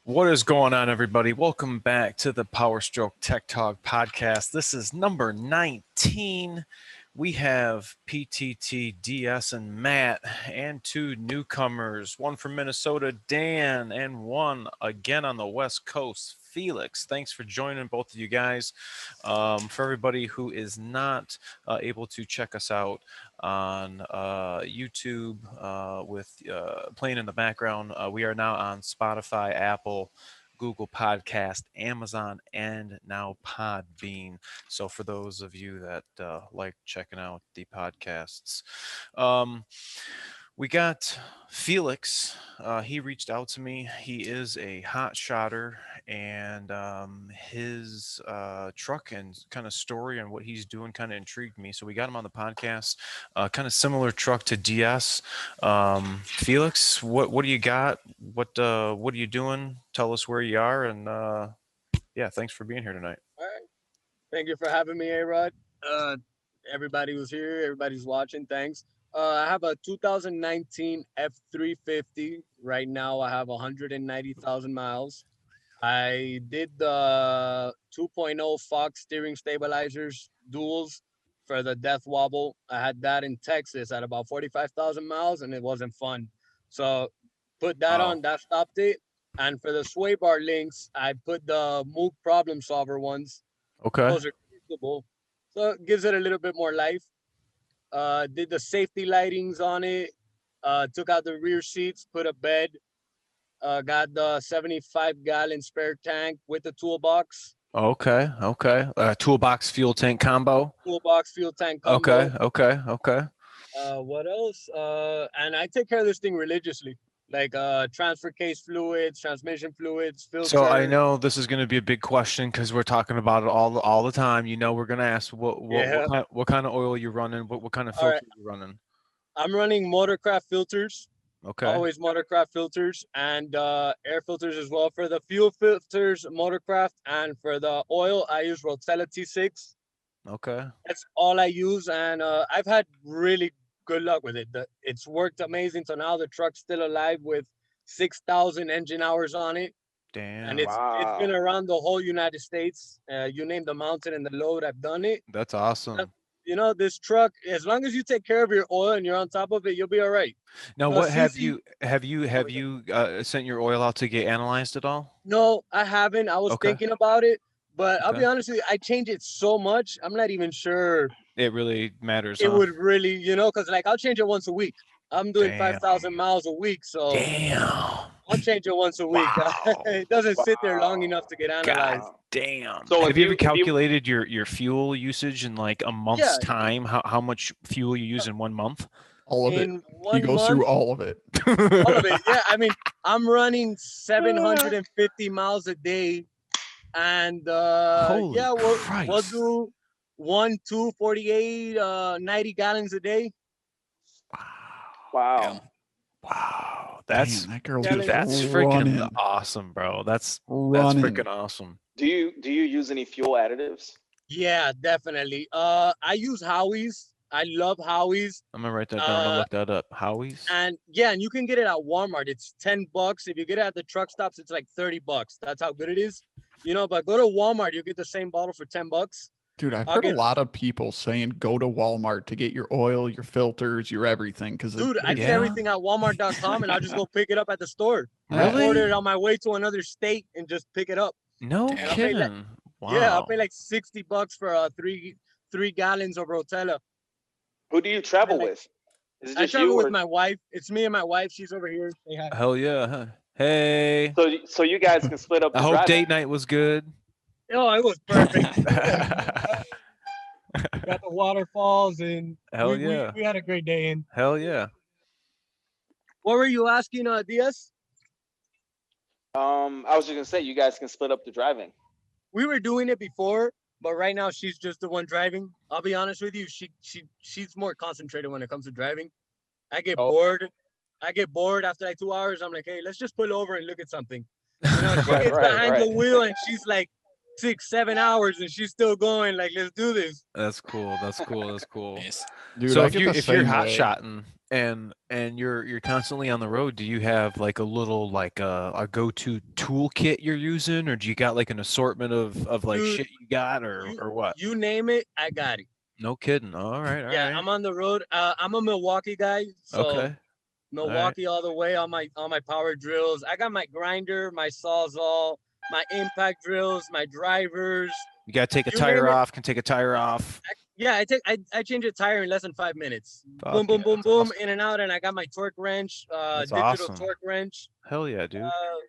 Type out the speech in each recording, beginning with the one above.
What is going on, everybody? Welcome back to the Powerstroke Tech Talk podcast. This is number 19. We have PTT, DS, and Matt, and two newcomers, one from Minnesota, Dan, and one again on the West Coast, Felix. Thanks for joining both of you guys. For everybody who is not able to check us out on YouTube with playing in the background, we are now on Spotify, Apple, Google Podcast, Amazon, and now Podbean. So for those of you that like checking out the podcasts, we got Felix. He reached out to me. He is a hot shotter, and his truck and kind of story and what he's doing kind of intrigued me. So we got him on the podcast. Kind of similar truck to DS. Felix, what do you got? What are you doing? Tell us where you are, and yeah, thanks for being here tonight. All right. Thank you for having me, A-Rod. Everybody who's here, everybody's watching, thanks. I have a 2019 F350. Right now, I have 190,000 miles. I did the 2.0 Fox steering stabilizers duals for the Death Wobble. I had that in Texas at about 45,000 miles, and it wasn't fun. So put that on, that stopped it. And for the sway bar links, I put the Moog Problem Solver ones. Okay. Those are comfortable. So it gives it a little bit more life. Did the safety lightings on it. Took out the rear seats, put a bed. Got the 75-gallon spare tank with the toolbox. Okay. Toolbox fuel tank combo. Toolbox fuel tank combo. Okay. What else? And I take care of this thing religiously. Like transfer case fluids, transmission fluids, filter. So I know this is going to be a big question because we're talking about it all the time. You know, we're going to ask what kind of oil you're running, what kind of filter you're running. I'm running Motorcraft filters. Okay. Always Motorcraft filters and air filters as well. For the fuel filters, Motorcraft, and for the oil, I use Rotella T6. Okay. That's all I use, and I've had really good luck with it. It's worked amazing. So now the truck's still alive with 6,000 engine hours on it. Damn. And it's been around the whole United States. You name the mountain and the load, I've done it. That's awesome. You know, this truck, as long as you take care of your oil and you're on top of it, you'll be all right. Now, what have you sent your oil out to get analyzed at all? No, I haven't. I was thinking about it, but I'll be honest with you, I change it so much, I'm not even sure it really matters. It would really, because like I'll change it once a week. I'm doing 5,000 miles a week, so I'll change it once a week. It doesn't sit there long enough to get analyzed. God damn. So have you ever calculated your fuel usage in like a month's time? How much fuel you use in 1 month? All of it. He goes through all of it. All of it. Yeah, I mean, I'm running 750 miles a day, and we'll do 1, 2, 48, 90 gallons a day. Wow. That's freaking awesome, bro. That's freaking awesome. Do you use any fuel additives? Yeah, definitely. I use Howie's. I love Howie's. I'm gonna write that down. I'm gonna look that up. Howie's. And you can get it at Walmart. It's $10. If you get it at the truck stops, it's like $30. That's how good it is. But go to Walmart, you get the same bottle for $10. Dude, I've heard a lot of people saying go to Walmart to get your oil, your filters, your everything. Dude, I get everything at Walmart.com and I'll just go pick it up at the store. Really? I order it on my way to another state and just pick it up. No kidding. Wow. Yeah, I'll pay like $60 for 3 gallons of Rotella. Who do you travel with? Is it just I travel with my wife. It's me and my wife. She's over here. Hell yeah. Hey. So you guys can split up. I hope date night was good. Oh, it was perfect. Got the waterfalls and we had a great day in. Hell yeah. What were you asking, Diaz? I was just gonna say you guys can split up the driving. We were doing it before, but right now she's just the one driving. I'll be honest with you, she's more concentrated when it comes to driving. I get bored. After like 2 hours. I'm like, hey, let's just pull over and look at something. She gets behind the wheel and she's like 6-7 hours and she's still going like, let's do this. That's cool. Nice. Dude, so if you're hot shotting, And you're constantly on the road. Do you have like a little like a go-to toolkit you're using, or do you got like an assortment of like Dude, shit you got, or what? You name it, I got it. No kidding. All right, all Yeah, right. I'm on the road. I'm a Milwaukee guy, so Okay. Milwaukee all the way on my power drills. I got my grinder, my sawzall, my impact drills, my drivers. You gotta take a You tire name it. off. Can take a tire off. Yeah, I change a tire in less than 5 minutes. Fuck Boom, boom, yeah, boom, that's boom, awesome. in and out. And I got my torque wrench, That's digital awesome. torque wrench. Hell yeah, dude.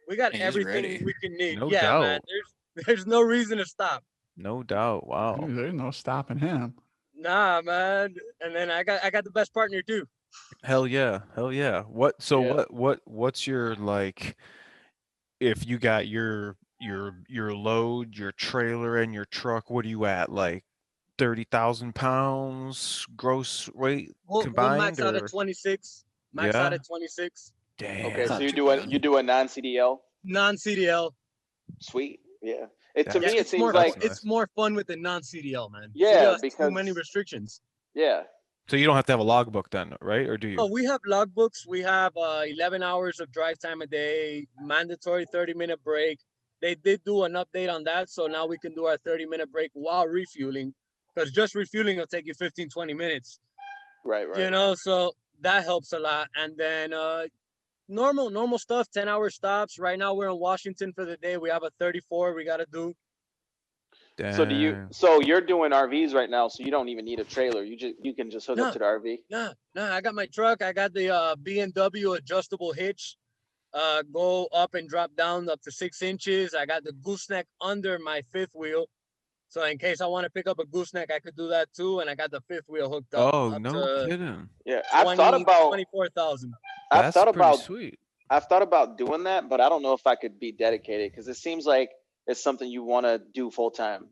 We got He's everything ready. we can need. No yeah, doubt. man. There's no reason to stop. No doubt. Wow. Dude, there's no stopping him. Nah, man. And then I got the best partner too. Hell yeah. Hell yeah. What? So Yeah. what's your like? If you got your load, your trailer, and your truck, what are you at? Like 30,000 pounds gross weight We'll combined, max out or at 26. Max Yeah? out at 26. damn? Okay, so Not you too do a bad. you do a non-CDL. Non-CDL. Sweet. Yeah. It to That's- me it it's seems more like nice. it's more fun with the non-CDL, man. Yeah, CDL has too because- many restrictions. yeah. So you don't have to have a logbook then, right? Or do you? Oh, we have logbooks. We have 11 hours of drive time a day, mandatory 30-minute break. They did do an update on that, so now we can do our 30-minute break while refueling, because just refueling will take you 15, 20 minutes. Right. Right. You know, so that helps a lot. And then normal stuff, 10-hour stops. Right now we're in Washington for the day. We have a 34 we got to do. So do you? Damn. So you're doing RVs right now, so you don't even need a trailer. You can just hook No. up to the RV. Nah, I got my truck. I got the B&W adjustable hitch. Go up and drop down up to 6 inches. I got the gooseneck under my fifth wheel. So in case I want to pick up a gooseneck, I could do that too. And I got the fifth wheel hooked up. Oh, up no to kidding. Yeah, I've thought 20 about 24,000. I've That's thought pretty about sweet. I've thought about doing that, but I don't know if I could be dedicated because it seems like it's something you want to do full time.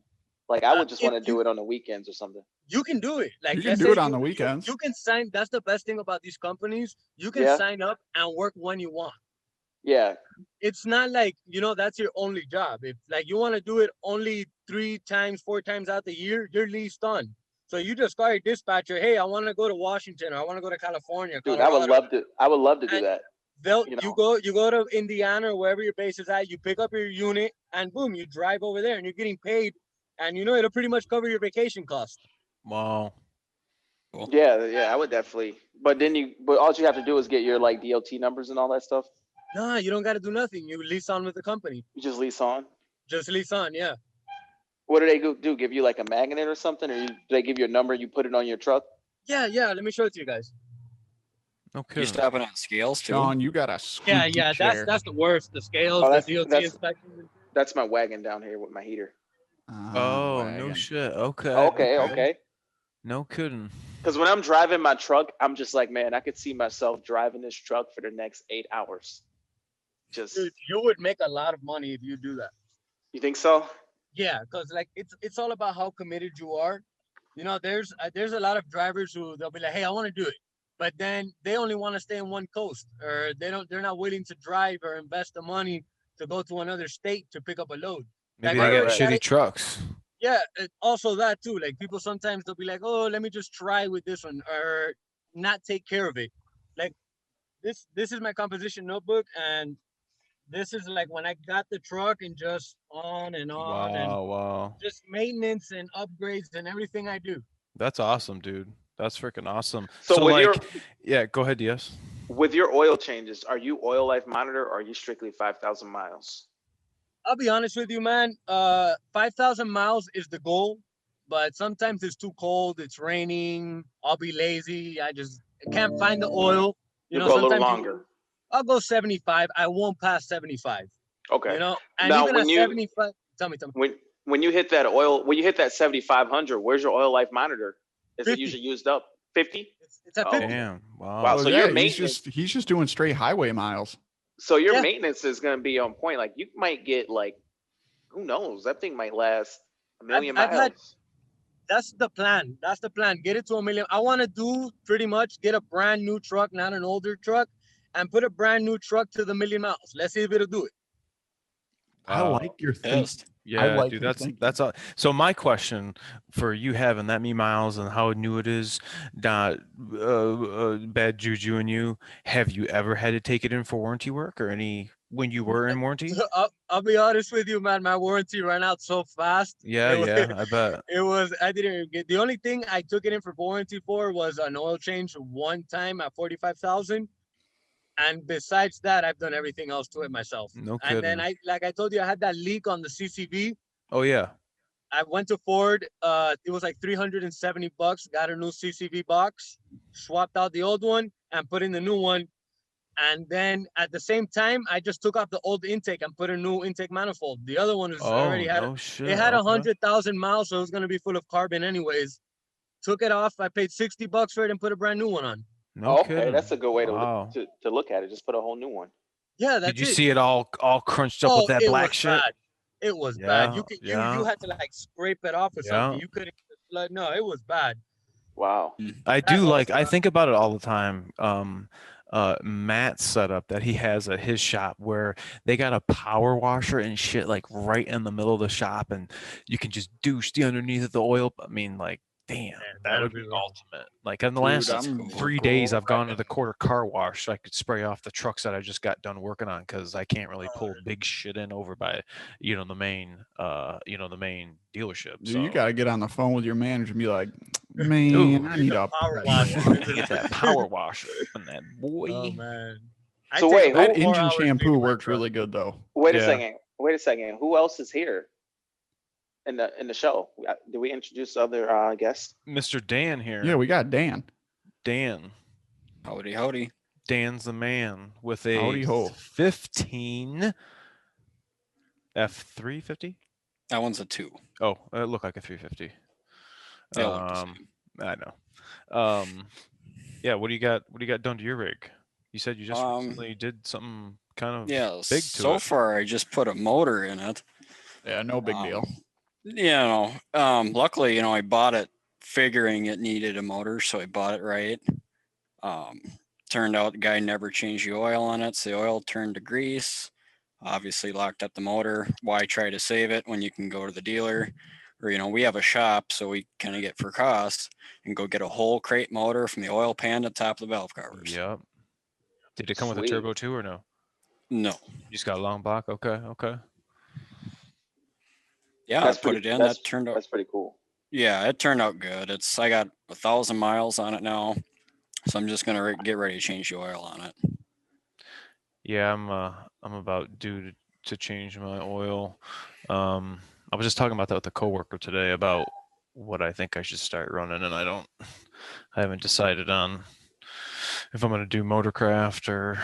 Like I would just if want to do you- it on the weekends or something. You can do it. Like You can let's do say it on the weekends. You can sign. That's the best thing about these companies. You can Yeah. sign up and work when you want. Yeah, It's not like, that's your only job. If like you want to do it only 3 times, 4 times out the year, you're leased on. So you just call your dispatcher, hey, I want to go to Washington, or I want to go to California. dude, I would love to. I would love to do And that. You know. go to Indiana or wherever your base is at, you pick up your unit and boom, you drive over there and you're getting paid, and it'll pretty much cover your vacation cost. Wow. Yeah, I would definitely. But all you have to do is get your like DOT numbers and all that stuff. Nah, you don't got to do nothing. You lease on with the company. You just lease on. Just lease on, yeah. What do they do? Give you like a magnet or something, or do they give you a number? You put it on your truck. Yeah. Let me show it to you guys. No You kidding. stopping on scales too? Sean, you got a Yeah, squeaky chair. that's the worst. The scales, Oh, the DOT that's- inspection. That's my wagon down here with my heater. Oh, no wagon. shit. Okay. Okay. No kidding. Because when I'm driving my truck, I'm just like, man, I could see myself driving this truck for the next 8 hours. Just, Dude, you would make a lot of money if you do that. you think so? Yeah, because like it's all about how committed you are. There's a lot of drivers who they'll be like, hey, I want to do it, but then they only want to stay in one coast, or they're not willing to drive or invest the money to go to another state to pick up a load. Maybe Like, they I got already got shitty it. trucks. Yeah, also that too. Like people sometimes they'll be like, oh, let me just try with this one, or not take care of it. Like this is my composition notebook, and this is like when I got the truck, and just on and on and Wow. just maintenance and upgrades and everything I do. That's awesome, dude. That's freaking awesome. So with your yeah, go ahead, yes. with your oil changes, are you oil life monitor or are you strictly 5,000 miles? I'll be honest with you, man. 5,000 miles is the goal, but sometimes it's too cold. It's raining. I'll be lazy. I just can't find the oil. You go a little sometimes longer. I'll go 75. I won't pass 75. Okay. And Now, even when at you- 75, tell me. When you hit that 7,500, where's your oil life monitor? Is 50. it usually used up? 50? It's at Oh. 50. Damn. Wow. Wow, Oh, so yeah, your he's maintenance, he's just doing straight highway miles. so your Yeah. maintenance is going to be on point. Like you might get like, who knows? That thing might last a million I've had- miles. That's the plan. Get it to 1 million. I want to do pretty much get a brand new truck, not an older truck, and put a brand new truck to the 1 million miles. Let's see if it'll do it. I Wow. like your thinking. Yes. Yeah, like dude, your that's thinking. that's all. So my question for you having that many miles and how new it is, not bad juju in you. Have you ever had to take it in for warranty work or any when you were in warranty? I'll be honest with you, man. My warranty ran out so fast. Yeah, It was, yeah, I bet. I didn't even get, the only thing I took it in for warranty for was an oil change one time at 45,000. And besides that, I've done everything else to it myself. No And then kidding. like I told you, I had that leak on the CCV. Oh yeah. I went to Ford. It was like $370. Got a new CCV box, swapped out the old one, and put in the new one. And then at the same time, I just took off the old intake and put a new intake manifold. The other one was Oh already had no shit. it had Okay. 100,000 miles, so it was gonna be full of carbon anyways. Took it off. I paid $60 for it and put a brand new one on. No Okay, kidding. that's a good way to Wow. look at it. Just put a whole new one. Yeah, Did that's you it. see it all crunched up with that it black was shit? bad. It was bad. Yeah, You had to like scrape it off or something. Yeah. You couldn't like, no, it was bad. Wow. I That do like. I also, think about it all the time. Matt's setup that he has at his shop where they got a power washer and shit like right in the middle of the shop, and you can just douche the underneath of the oil. I mean, like, damn, man, that that'd would be be wrong. ultimate. Like in the Dude, last I'm 3 days, I've gone to right the quarter car wash so I could spray off the trucks that I just got done working on because I can't really Oh, pull big shit in over by, the main dealership. Dude, So you got to get on the phone with your manager and be like, Dude, man, I need need the a power pressure washer. washer." get that power washer on that boy. Oh man. I So take wait, about That who- 4 engine hours shampoo cleaning my works truck. really good though. Wait a Yeah. second. Wait a second. Who else is here in the show? Did we introduce other guests? Mr. Dan here. Yeah, we got Dan. Dan. Howdy, howdy. Dan's the man with a Howdy ho. 15 F350. That one's a 2. Oh, it looked like a 350. They all look the Um, same. I know. Yeah. What do you got? What do you got done to your rig? You said you just recently did something kind of Yeah, big to so it. far I just put a motor in it. Yeah, no big deal. Luckily, I bought it figuring it needed a motor, so I bought it right. Turned out the guy never changed the oil on it, so the oil turned to grease. Obviously locked up the motor. Why try to save it when you can go to the dealer? Or, we have a shop, so we kind of get for cost and go get a whole crate motor from the oil pan to top of the valve covers. Yep. Did it come with a Sweet. turbo too or no? No. You just got a long block? Okay. Yeah, That's I put pretty- it in. that's- That turned out. That's pretty cool. Yeah, it turned out good. I got 1,000 miles on it now, so I'm just gonna get ready to change the oil on it. Yeah, I'm about due to change my oil. I was just talking about that with a coworker today about what I think I should start running, and I haven't decided on if I'm gonna do motorcraft or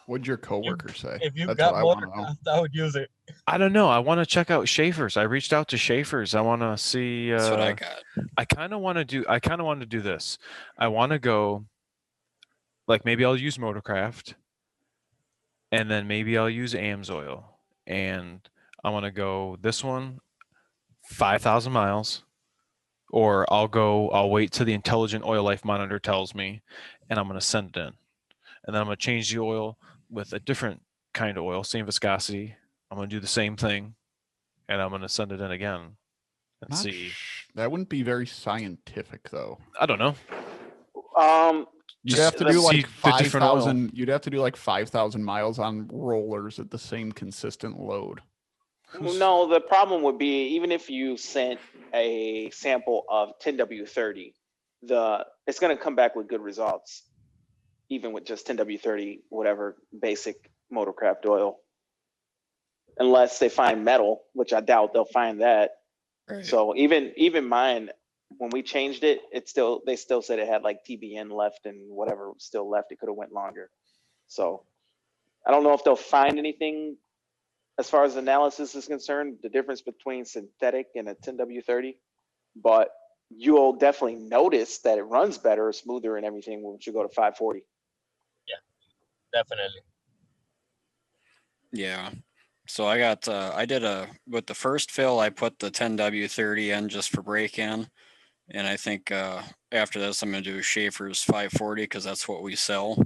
What'd your coworker say? If you That's got what I want to know. motorcraft, I would use it. I don't know. I want to check out Schaefer's. I reached out to Schaefer's. I want to see. That's what I got. I kind of want to do this. I want to go. Like maybe I'll use motorcraft, and then maybe I'll use AMSoil, and I want to go this one, 5,000 miles, or I'll wait till the intelligent oil life monitor tells me, and I'm going to send it in, and then I'm going to change the oil with a different kind of oil, same viscosity. I'm going to do the same thing, and I'm going to send it in again and Not see. That wouldn't be very scientific though. I don't know. You'd Just have to do see like the different oil. 5,000. You'd have to do like 5,000 miles on rollers at the same consistent load. No, the problem would be even if you sent a sample of 10W30, it's going to come back with good results, even with just 10W30, whatever basic motorcraft oil, unless they find metal, which I doubt they'll find that. Right. So even mine, when we changed it, they still said it had like TBN left and whatever was still left. It could have went longer. So I don't know if they'll find anything as far as analysis is concerned, the difference between synthetic and a 10W30, but you'll definitely notice that it runs better, smoother, and everything once you go to 540. Definitely. Yeah. So I did with the first fill, I put the 10W30 in just for break-in. And I think after this, I'm going to do Schaefer's 540 because that's what we sell.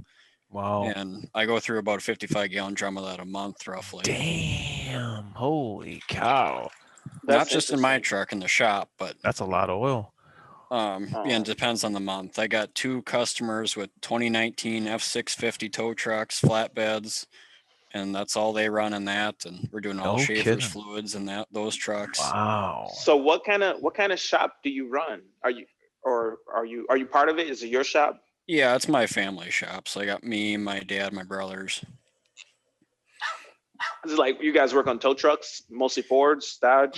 Wow. And I go through about a 55-gallon drum of that a month, roughly. Damn. Holy cow. Not just in my truck, in the shop, but That's a lot of oil. yeah, it depends on the month. I got 2 customers with 2019 F650 tow trucks, flatbeds, and that's all they run in that. And we're doing all No Schaefer's kidding. fluids and those trucks. Wow. So what kind of shop do you run? Are you part of it? Is it your shop? Yeah, it's my family shop. So I got me, my dad, my brothers. Is it like you guys work on tow trucks, mostly Fords, Dodge?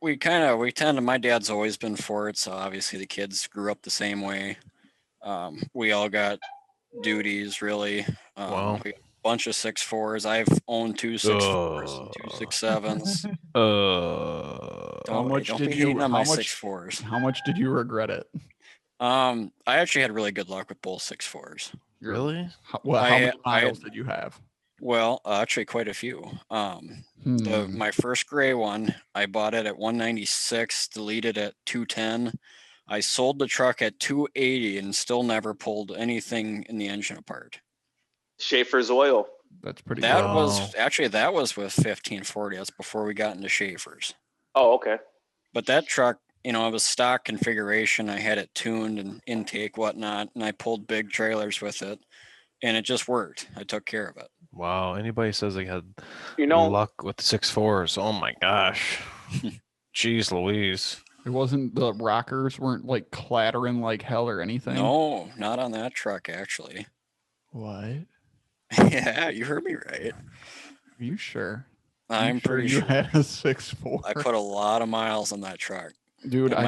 We tend to, my dad's always been for it. So obviously the kids grew up the same way. We all got duties really. Wow. We got a bunch of 6.4s. I've owned 2 6.4s and 2 6.7s. How much Don't did be you? hating on How my much? 6.4s. How much did you regret it? I actually had really good luck with both 6.4s. Really? How I many had- miles did you have? Well, actually quite a few. Hmm. My first gray one, I bought it at 196, deleted at 210. I sold the truck at 280 and still never pulled anything in the engine apart. Schaefer's oil. That's pretty That good. was with 1540. That's before we got into Schaefer's. Oh, okay. But that truck, it was stock configuration. I had it tuned and intake, whatnot, and I pulled big trailers with it, and it just worked. I took care of it. Wow. Anybody says they had luck with 6.4s? Oh my gosh. Jeez Louise. It wasn't, the rockers weren't like clattering like hell or anything. No, not on that truck, actually. What? Yeah, you heard me right. Are you sure? I'm pretty you sure. had a 6.4. I put a lot of miles on that truck. Dude, And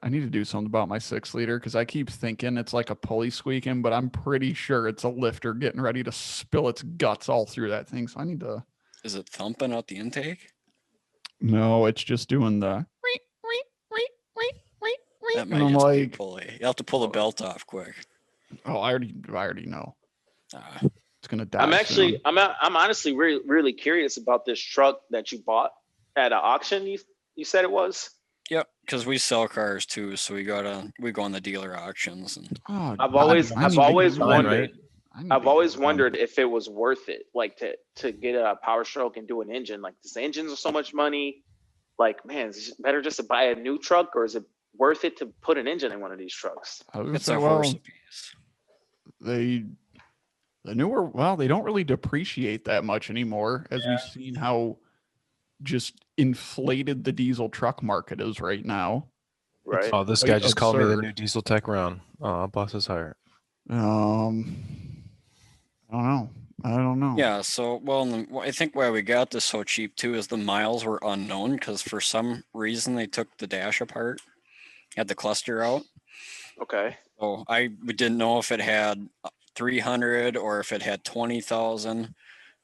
I need to do something about my 6-liter because I keep thinking it's like a pulley squeaking, but I'm pretty sure it's a lifter getting ready to spill its guts all through that thing. So I need to. Is it thumping out the intake? No, it's just doing the. That And might I'm just be a like, pulley. You have to pull the belt off quick. oh, I already know. Ah, It's gonna die. I'm honestly really curious about this truck that you bought at an auction. You said it was. yep, because we sell cars too, so we go on the dealer auctions and Oh, I've always wondered. I've always wondered if it was worth it, like to get a Powerstroke and do an engine. Like these engines are so much money. Like, man, is it better just to buy a new truck, or is it worth it to put an engine in one of these trucks? it's a horse apiece. The newer, they don't really depreciate that much anymore, as we've seen how just inflated the diesel truck market is right now. Right. Oh, this Quite guy just called me the absurd. new diesel tech round. Oh, boss is hired. I don't know. Yeah, so I think why we got this so cheap too is the miles were unknown because for some reason they took the dash apart, had the cluster out. Okay. So we didn't know if it had 300 or if it had 20,000.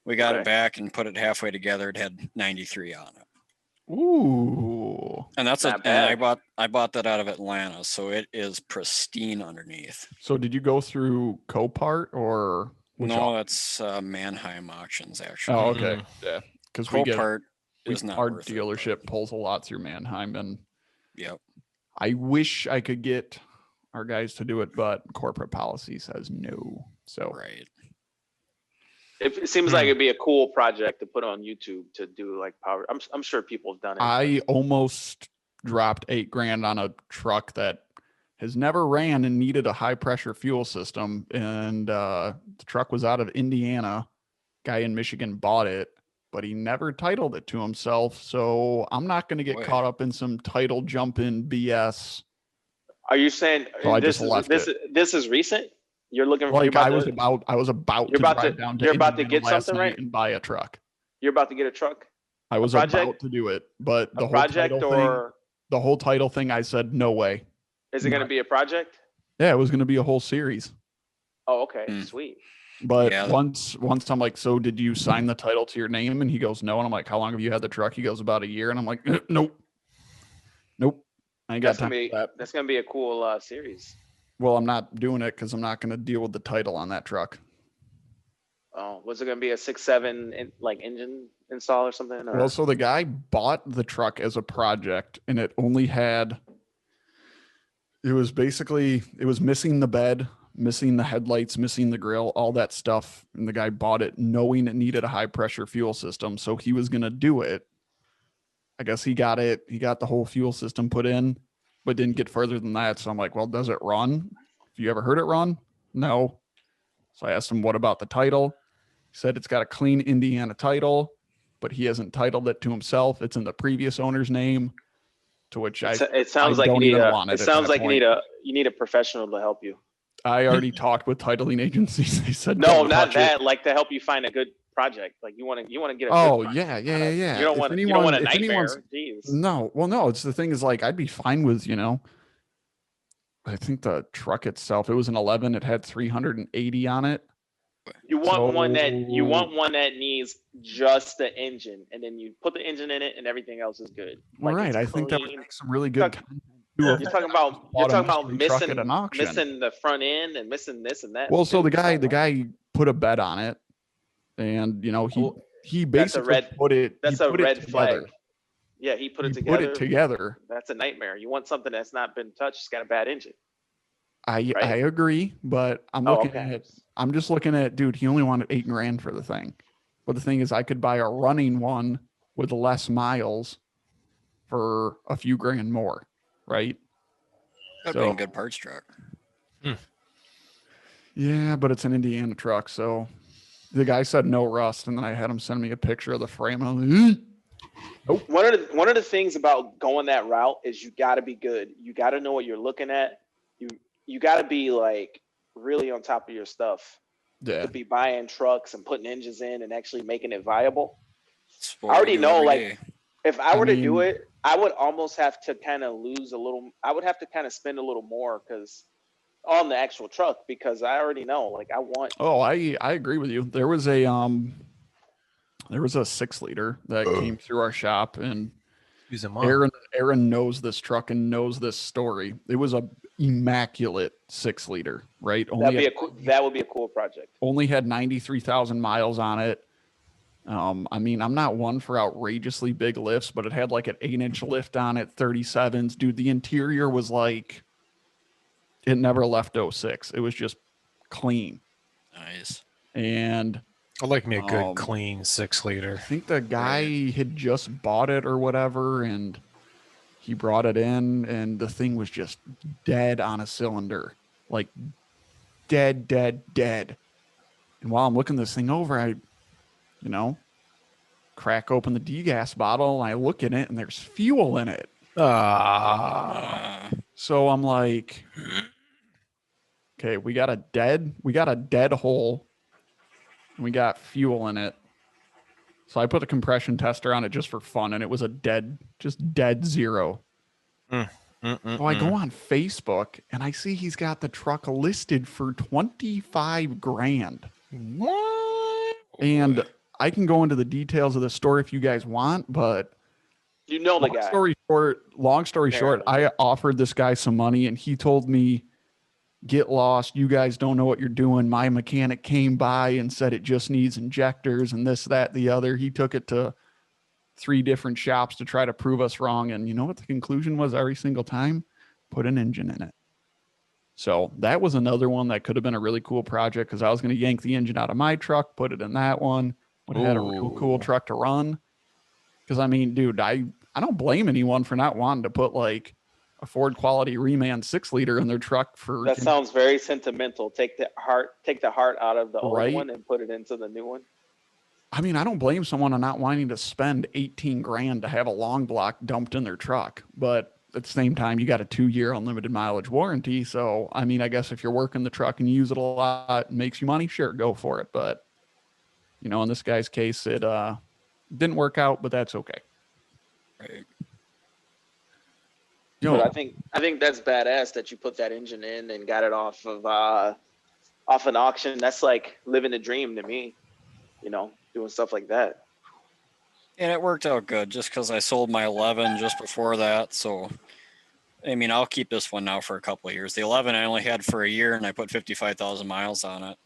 We got it back and put it halfway together. It had 93 on it. Ooh. And that's Not and bad. I bought that out of Atlanta, so it is pristine underneath. So did you go through Copart or? No, that's Mannheim auctions actually. Oh, okay. Yeah. Because Copart is not our worth it, dealership pulls a lot through Mannheim, and Yep. I wish I could get our guys to do it, but corporate policy says no. So Right. It seems like it'd be a cool project to put on YouTube to do like power. I'm sure people have done it. I almost dropped $8,000 on a truck that has never ran and needed a high pressure fuel system. And the truck was out of Indiana. Guy in Michigan bought it, but he never titled it to himself. So I'm not going to get caught up in some title jumping BS. Are you saying So I this just left this is recent? You're looking for like I was about to drive down to you're about to Indiana get last something, night right? and buy a truck. You're about to get a truck? I was about to do it, but the A whole project title or thing, the whole title thing, I said no way. is it going to be a project? Yeah, it was going to be a whole series. Oh, okay, sweet. But Yeah. once I'm like, so did you sign the title to your name? And he goes, no. And I'm like, how long have you had the truck? He goes, about a year. And I'm like, nope. I ain't got time for that. That's gonna be a cool series. Well, I'm not doing it because I'm not going to deal with the title on that truck. Oh, was it gonna be a 6.7 like engine install or something? Or? Well, so the guy bought the truck as a project, and it only had, it was missing the bed, missing the headlights, missing the grill, all that stuff. And the guy bought it knowing it needed a high pressure fuel system. So he was going to do it. I guess he got the whole fuel system put in, but didn't get further than that. So I'm like, well, does it run? Have you ever heard it run? No. So I asked him, what about the title? He said it's got a clean Indiana title, but he hasn't titled it to himself. It's in the previous owner's name. To which it sounds like you need you need a professional to help you. I already talked with titling agencies. They said no, not that. Like to help you find a good project. Like you want to get a. Oh good yeah. You don't want a nightmare. Jeez. No, well, no. It's the thing is like I'd be fine with I think the truck itself. It was an 11. It had 380 on it. You want one that needs just the engine, and then you put the engine in it, and everything else is good. All right, I think that would make some really good content. You're talking about missing the front end and missing this and that. Well, so the guy put a bed on it, and he basically put it. That's a red flag. Yeah, he put it together. Put it together. That's a nightmare. You want something that's not been touched. It's got a bad engine. I agree, but I'm just looking at, dude, he only wanted $8,000 for the thing. But the thing is, I could buy a running one with less miles for a few grand more, right? That'd be a good parts truck. Yeah, but it's an Indiana truck, so the guy said no rust, and then I had him send me a picture of the frame. I'm like, nope. One of the things about going that route is you got to be good. You got to know what you're looking at. You got to be like really on top of your stuff. Yeah. To be buying trucks and putting engines in and actually making it viable. I already know, like, if I were to do it, I would almost have to kind of I would have to kind of spend a little more on the actual truck, because I already know, like, I want. Oh, I agree with you. There was a 6-liter that came through our shop, and Aaron knows this truck and knows this story. It was a immaculate 6-liter, right? That would be a cool project. Only had 93,000 miles on it. I mean, I'm not one for outrageously big lifts, but it had like an 8-inch lift on it, 37s. Dude, the interior was like, it never left 06. It was just clean. Nice. And I like me a good clean 6-liter. I think the guy had just bought it or whatever, and he brought it in, and the thing was just dead on a cylinder, like dead. And while I'm looking this thing over, I, crack open the degas bottle, and I look in it, and there's fuel in it. So I'm like, okay, we got a dead hole, and we got fuel in it. So I put a compression tester on it just for fun, and it was dead zero. So I go on Facebook, and I see he's got the truck listed for $25,000. What? And I can go into the details of the story if you guys want, but the guy. Long story short, I offered this guy some money, and he told me, get lost. You guys don't know what you're doing. My mechanic came by and said it just needs injectors and this, that, the other. He took it to 3 different shops to try to prove us wrong. And you know what the conclusion was every single time? Put an engine in it. So that was another one that could have been a really cool project, because I was going to yank the engine out of my truck, put it in that one. Would have had a real cool truck to run. Because, I mean, dude, I don't blame anyone for not wanting to put like a Ford quality reman 6-liter in their truck for. That sounds very sentimental. Take the heart out of the old one and put it into the new one. I mean, I don't blame someone on not wanting to spend $18,000 to have a long block dumped in their truck, but at the same time, you got a 2-year unlimited mileage warranty. So, I mean, I guess if you're working the truck and you use it a lot, it makes you money, sure, go for it. But, in this guy's case, it didn't work out, but that's okay. Right. But I think that's badass that you put that engine in and got it off an auction. That's like living the dream to me, doing stuff like that. And it worked out good just because I sold my 11 just before that. So, I mean, I'll keep this one now for a couple of years. The 11 I only had for a year, and I put 55,000 miles on it.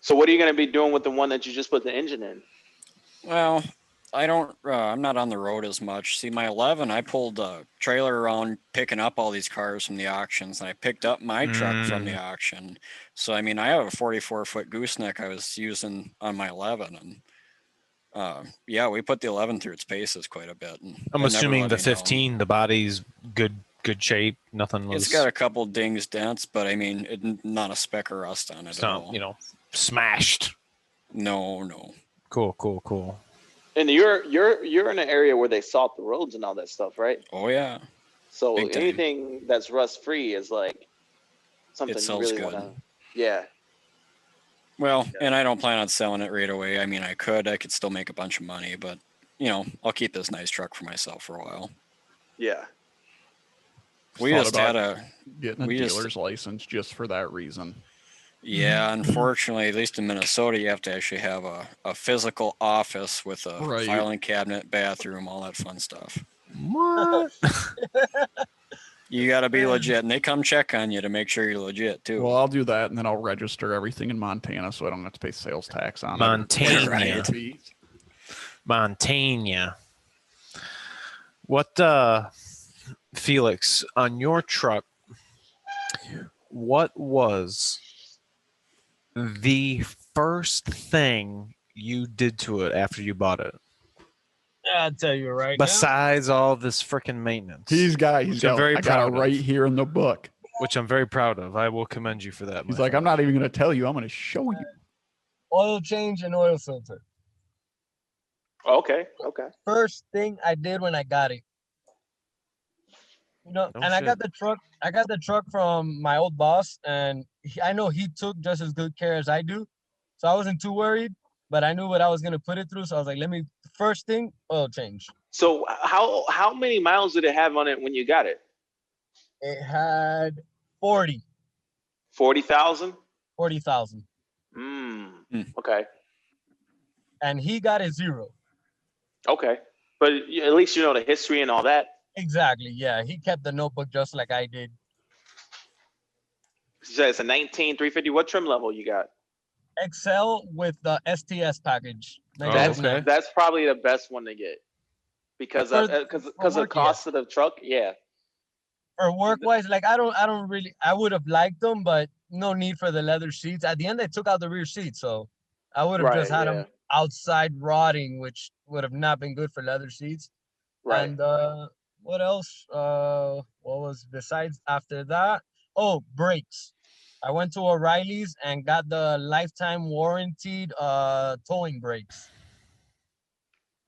So what are you going to be doing with the one that you just put the engine in? Well, I'm not on the road as much. See, my 11, I pulled a trailer around picking up all these cars from the auctions, and I picked up my truck from the auction. So, I mean, I have a 44-foot gooseneck I was using on my 11, and Yeah, we put the 11 through its paces quite a bit. And I'm it never assuming let the me down. 15, the body's good shape. Nothing was. It's got a couple dings, dents, but I mean, not a speck of rust on it it's at not, all. smashed. No. Cool. And you're in an area where they salt the roads and all that stuff, right? Oh yeah. So Big time. anything that's rust free is like something It you sells really good. want to. Yeah. Well, and I don't plan on selling it right away. I mean, I could still make a bunch of money, but I'll keep this nice truck for myself for a while. Yeah. We Thought just had about a getting a dealer's license just for that reason. Yeah, unfortunately, at least in Minnesota, you have to actually have a physical office with a Right. filing cabinet, bathroom, all that fun stuff. What? You got to be legit, and they come check on you to make sure you're legit too. Well, I'll do that, and then I'll register everything in Montana, so I don't have to pay sales tax on Montana. it. Right. Montana. What, Felix, on your truck, what was the first thing you did to it after you bought it? I'll tell you right Besides all this freaking maintenance. He's got I'm very I got proud it of. right here in the book. Which I'm very proud of. I will commend you for that. He's my like, I'm friend. not even going to tell you. I'm going to show you. oil change and oil filter. Okay. First thing I did when I got it. Oh, and I got the truck. I got the truck from my old boss, and I know he took just as good care as I do, so I wasn't too worried. But I knew what I was gonna put it through, so I was like, first thing, oil change. So how many miles did it have on it when you got it? It had 40,000. 40,000? Okay. And he got a 0. Okay. But at least you know the history and all that. Exactly. Yeah, he kept the notebook just like I did. So it's a 19 350. What trim level you got? XL with the STS package. That's probably the best one to get because of the cost of the truck. Yeah. For work wise, like I would have liked them, but no need for the leather seats. At the end, they took out the rear seat, so I would have just had them outside rotting, which would have not been good for leather seats. Right. And what else? What was besides after that? Oh, brakes. I went to O'Reilly's and got the lifetime warranted towing brakes.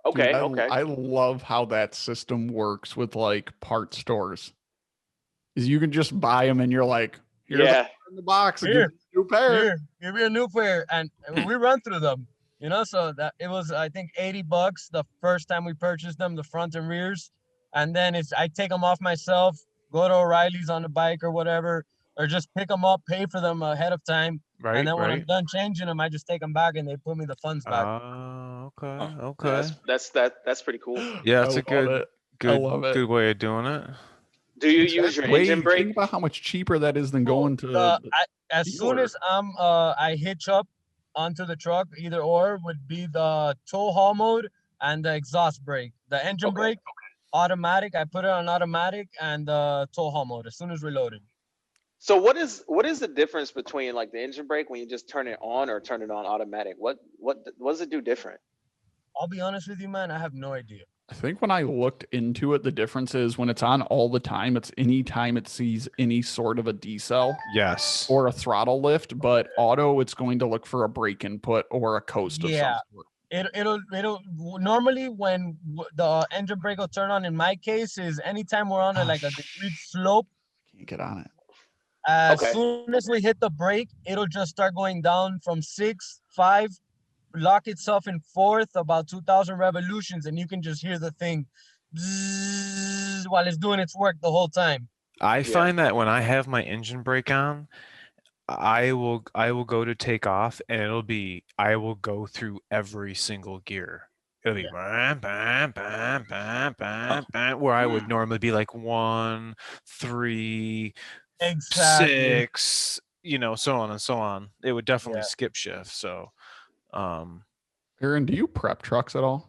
Okay. Dude, okay. I love how that system works with like part stores. Is you can just buy them and you're like, here's in the box, and give me a new pair. Here, give me a new pair, and we run through them. So that it was I think $80 the first time we purchased them, the front and rears, and then I take them off myself, go to O'Reilly's on the bike or whatever, or just pick them up, pay for them ahead of time, and then when I'm done changing them, I just take them back and they put me the funds back. Okay. That's pretty cool. Yeah, it's a good way of doing it. Do you use your engine brake? Think about how much cheaper that is than going to. As soon as I hitch up onto the truck, either or would be the tow haul mode and the exhaust brake. The engine brake, automatic. I put it on automatic, and the tow haul mode as soon as reloaded. So what is the difference between like the engine brake when you just turn it on or turn it on automatic? What does it do different? I'll be honest with you, man. I have no idea. I think when I looked into it, the difference is when it's on all the time, it's any time it sees any sort of a decel. Yes. Or a throttle lift, but auto, it's going to look for a brake input or a coast of some sort. It'll normally when the engine brake will turn on, in my case, is anytime we're on a degree slope. Can't get on it. As soon as we hit the brake, it'll just start going down from 6, 5, lock itself in 4th, about 2,000 revolutions, and you can just hear the thing bzzz, while it's doing its work the whole time. I find that when I have my engine brake on, I will go to take off, and I will go through every single gear. It'll be bam, bam, bam, bam, bam, bam, where I would normally be like 1, 3, 6, so on and so on. It would definitely skip shift. So, Aaron, do you prep trucks at all?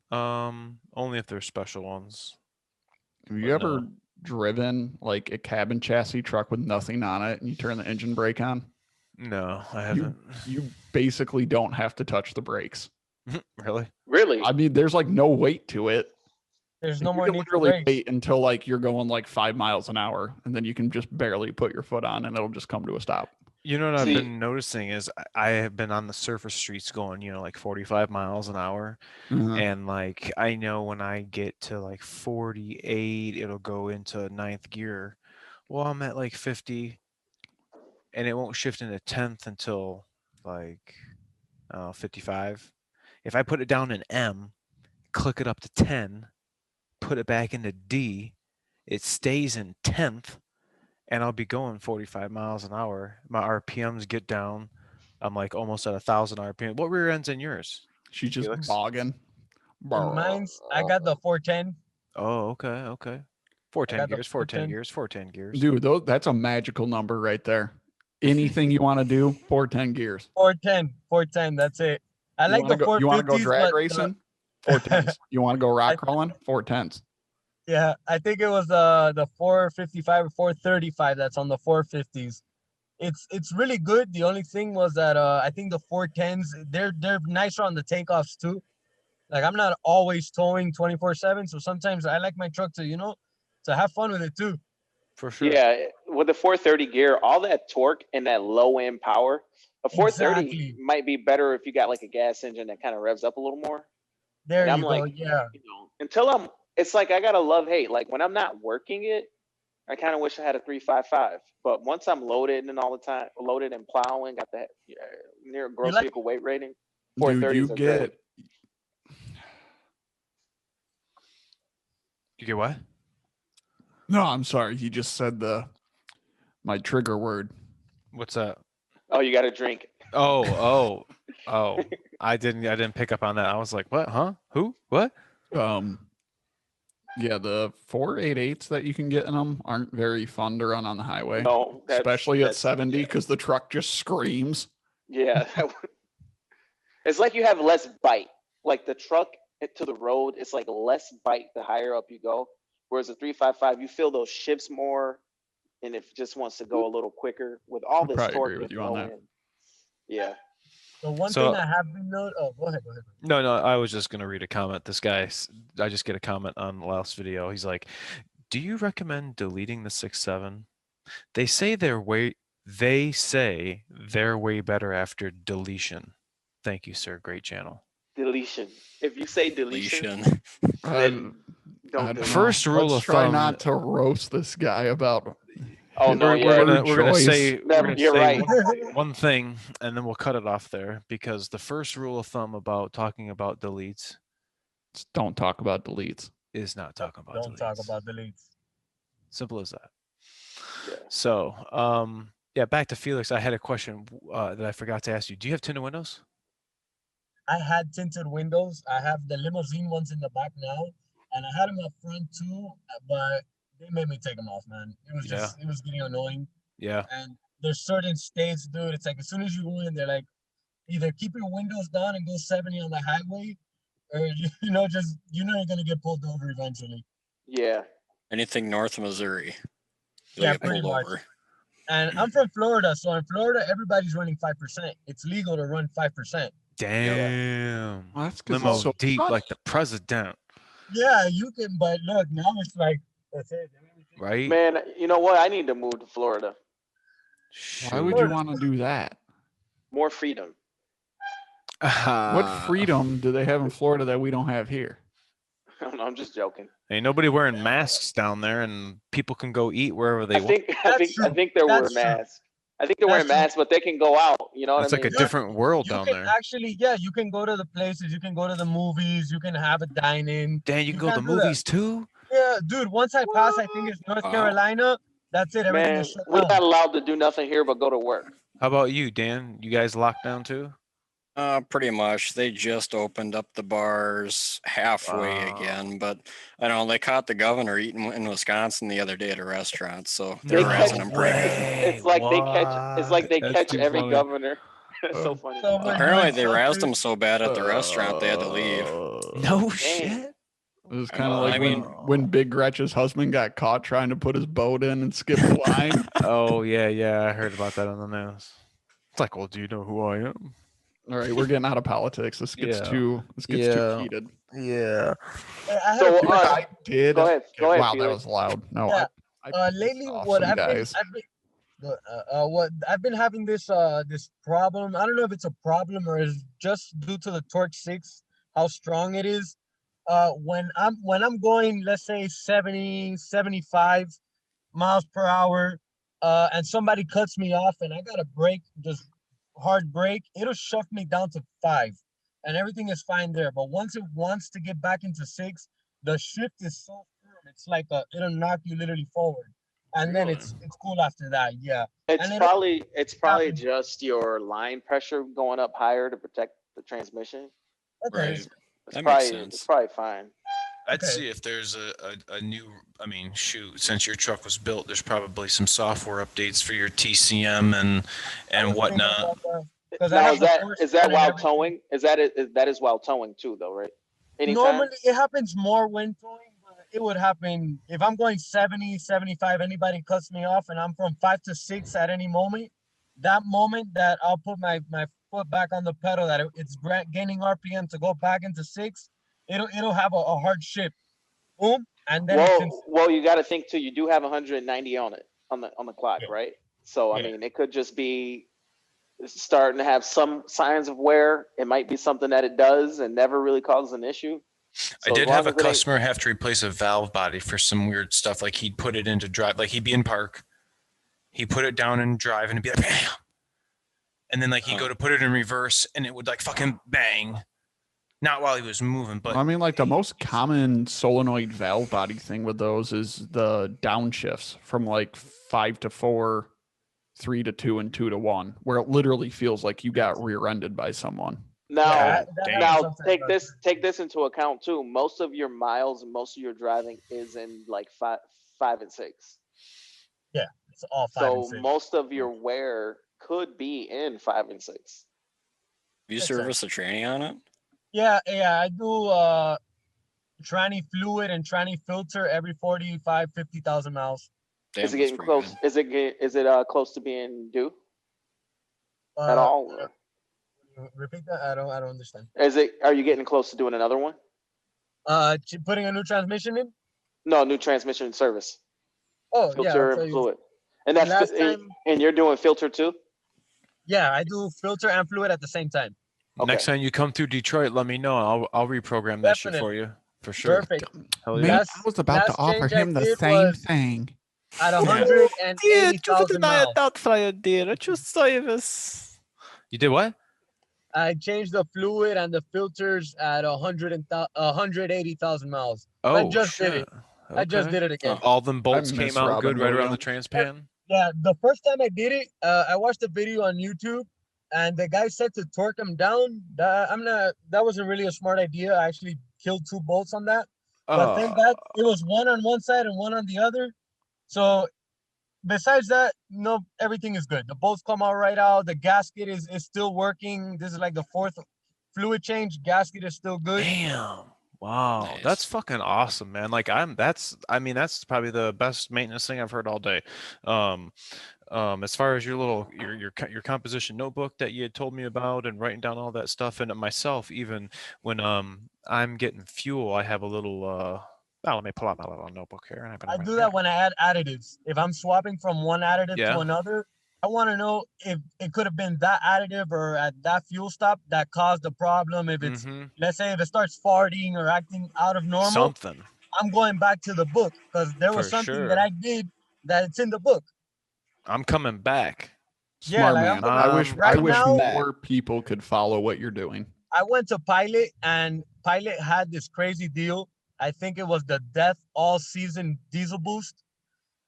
Only if they're special ones. Have you ever driven like a cabin chassis truck with nothing on it and you turn the engine brake on? No, I haven't. You basically don't have to touch the brakes. Really? Really? I mean, there's like no weight to it. There's no You more can need to literally race. wait until like you're going like 5 miles an hour, and then you can just barely put your foot on, and it'll just come to a stop. You know what I've See- been noticing is I have been on the surface streets going, like 45 miles an hour. And like I know when I get to like 48, it'll go into ninth gear. Well, I'm at like 50 and it won't shift into 10th until like 55. If I put it down in M, click it up to 10, put it back into D, it stays in 10th, and I'll be going 45 miles an hour. My RPMs get down. I'm like almost at 1,000 RPM. What rear end's in yours? She's just Felix? bogging. In mine's, I got the 410. Oh, okay. 410 got the gears, 410 410. gears, 410 gears. Dude, that's a magical number right there. Anything you want to do, 410 gears. 410. That's it. I like the 450s. You want to go drag but, racing? 410s. You want to go rock crawling? 410s. Yeah, I think it was the 455 or 435 that's on the 450s. It's really good. The only thing was that I think the 410s they're nicer on the takeoffs too. Like I'm not always towing 24/7, so sometimes I like my truck to to have fun with it too. For sure. Yeah, with the 430 gear, all that torque and that low end power, a 430 Exactly. might be better if you got like a gas engine that kind of revs up a little more. There And you I'm go. like, Yeah. it's like I gotta love hate. Like when I'm not working it, I kind of wish I had a 355. But once I'm loaded and all the time, loaded and plowing, got that near gross like- vehicle weight rating. Dude, 430s you are get great. You get what? no. I'm sorry. You just said my trigger word. What's that? Oh, you got to drink. Oh. I didn't pick up on that. I was like, what? Huh? Who? What? Yeah, the 488s that you can get in them aren't very fun to run on the highway, No, especially at that's 70 because the truck just screams. Yeah. It's like you have less bite. Like the truck to the road, it's like less bite the higher up you go. Whereas a 355, you feel those shifts more, and it just wants to go a little quicker with all I this probably torque agree with and you on low that. end. Yeah. The one So- thing I have been noted. Oh, go ahead. No, I was just gonna read a comment. This guy, I just get a comment on the last video. He's like, "Do you recommend deleting the 6.7? They say they're way better after deletion. Thank you, sir. Great channel." Deletion. If you say deletion, Deletion. then I don't don't delete. know. First rule Let's of try thumb- not to roast this guy about. Oh no, we're yeah. gonna choice. say No, you're right. one thing, and then we'll cut it off there because the first rule of thumb about talking about deletes Don't talk about deletes. is not talking about Don't talk deletes. about deletes. Simple as that. Yeah. So, yeah, back to Felix. I had a question that I forgot to ask you. Do you have tinted windows? I had tinted windows. I have the limousine ones in the back now, and I had them up front too, but they made me take them off, man. It was just, it was getting annoying. Yeah. And there's certain states, dude, it's like as soon as you go in, they're like, either keep your windows down and go 70 on the highway, or, just, you're going to get pulled over eventually. Yeah. Anything north of Missouri, you'll Yeah, get pretty pulled much. over. And I'm from Florida, so in Florida, everybody's running 5%. It's legal to run 5%. Damn. Well, that's 'cause Limo it's so deep much. like the president, Yeah, you can, but look, now it's like, that's it. right? Man, you know what? I need to move to Florida. Why would you Sure. want to do that? More freedom. What freedom do they have in Florida that we don't have here? I don't know, I'm just joking. Ain't nobody wearing masks down there, and people can go eat wherever they I want. think they're wearing That's true. masks. I think they're wearing That's true. masks, but they can go out. You know what It's I like mean? a different world You down can there. actually, you can go to the places, you can go to the movies, you can have a dine-in. Dan, you can go to the can't do that. movies too? Yeah, dude, once I pass, I think it's North Wow. Carolina, that's it. Everything Man, is shut we're down. not allowed to do nothing here but go to work. How about you, Dan? You guys locked down too? Pretty much. They just opened up the bars halfway Wow. again, but I don't know. They caught the governor eating in Wisconsin the other day at a restaurant, so They they're No catch- raising him pretty good. way. It's like they catch. It's like they What? catch That's too every funny. governor. It's so funny. So much Apparently, good they stuff, razzed dude. him so bad at the restaurant they had to leave. No shit. It was I kind of know, like I when, mean- when Big Gretch's husband got caught trying to put his boat in and skip the line. Oh yeah, I heard about that on the news. It's like, well, do you know who I am? All right, we're getting out of politics. This gets too heated. Yeah. I had So, a question. I did. Go ahead. Go ahead. Wow, that Felix. was loud. No, Yeah. I pissed Lately, off what some guys. I've been having this problem. I don't know if it's a problem or is just due to the torque 6, how strong it is. When I'm going, let's say 70, 75 miles per hour, and somebody cuts me off and I got to brake, just hard brake, it'll shove me down to 5, and everything is fine there. But once it wants to get back into 6, the shift is so firm. It's like it'll knock you literally forward, and then it's cool after that. Yeah. It's And probably just your line pressure going up higher to protect the transmission. Okay. Right. That makes sense. It's probably fine. I'd Okay. see if there's a new, shoot, since your truck was built, there's probably some software updates for your TCM and whatnot. Now, is that while towing? Is that while towing too, though, right? Anytime? Normally, it happens more when towing, but it would happen if I'm going 70, 75, anybody cuts me off and I'm from 5 to 6 at any moment, that moment that I'll put my foot back on the pedal, that it's gaining RPM to go back into 6, it'll have a hard shift. Boom. And then well, you got to think too, you do have 190 on it, on the clock, right? So, I mean, it could just be starting to have some signs of wear. It might be something that it does and never really causes an issue. So I did have a customer have to replace a valve body for some weird stuff. Like he'd put it into drive, like he'd be in park, he'd put it down in drive and it'd be like, bam. And then like he'd go to put it in reverse and it would like fucking bang. Not while he was moving, but I mean, like the most common solenoid valve body thing with those is the downshifts from like 5 to 4, 3 to 2, and 2 to 1, where it literally feels like you got rear-ended by someone. Now, take this into account too. Most of your miles and most of your driving is in like 5 and 6. Yeah, it's all 5 and 6. So most of your wear could be in 5 and 6. Have you serviced the tranny on it? Yeah, I do tranny fluid and tranny filter every 50,000 miles. Damn, is it getting close? Good. Is it close to being due at all? Repeat that. I don't understand. Are you getting close to doing another one? Putting a new transmission in? No, new transmission service. Oh, filter and fluid. And that's and you're doing filter too? Yeah, I do filter and fluid at the same time. Okay. Next time you come through Detroit, let me know. I'll reprogram that shit for you for sure. Perfect. Man, I was about to offer him the same thing. At 180,000 miles. You did what? I changed the fluid and the filters at 180,000 miles. Oh, I just did it. Okay. I just did it again. All them bolts came out good right around the transpan? Yeah, the first time I did it, I watched a video on YouTube. And the guy said to torque them down. That wasn't really a smart idea. I actually killed 2 bolts on that. But thank God it was one on one side and one on the other. So besides that, everything is good. The bolts come out right out. The gasket is still working. This is like the 4th fluid change. Gasket is still good. Damn. Wow. Nice. That's fucking awesome, man. Like that's probably the best maintenance thing I've heard all day. As far as your composition notebook that you had told me about and writing down all that stuff, and myself, even when I'm getting fuel, I have a little let me pull out my little notebook here. I do that when I add additives. If I'm swapping from one additive to another, I want to know if it could have been that additive or at that fuel stop that caused the problem. If it's, let's say, if it starts farting or acting out of normal, I'm going back to the book because there was something that I did that it's in the book. I'm coming back. Smart man. I wish more people could follow what you're doing. I went to Pilot and Pilot had this crazy deal. I think it was the Death All Season Diesel Boost.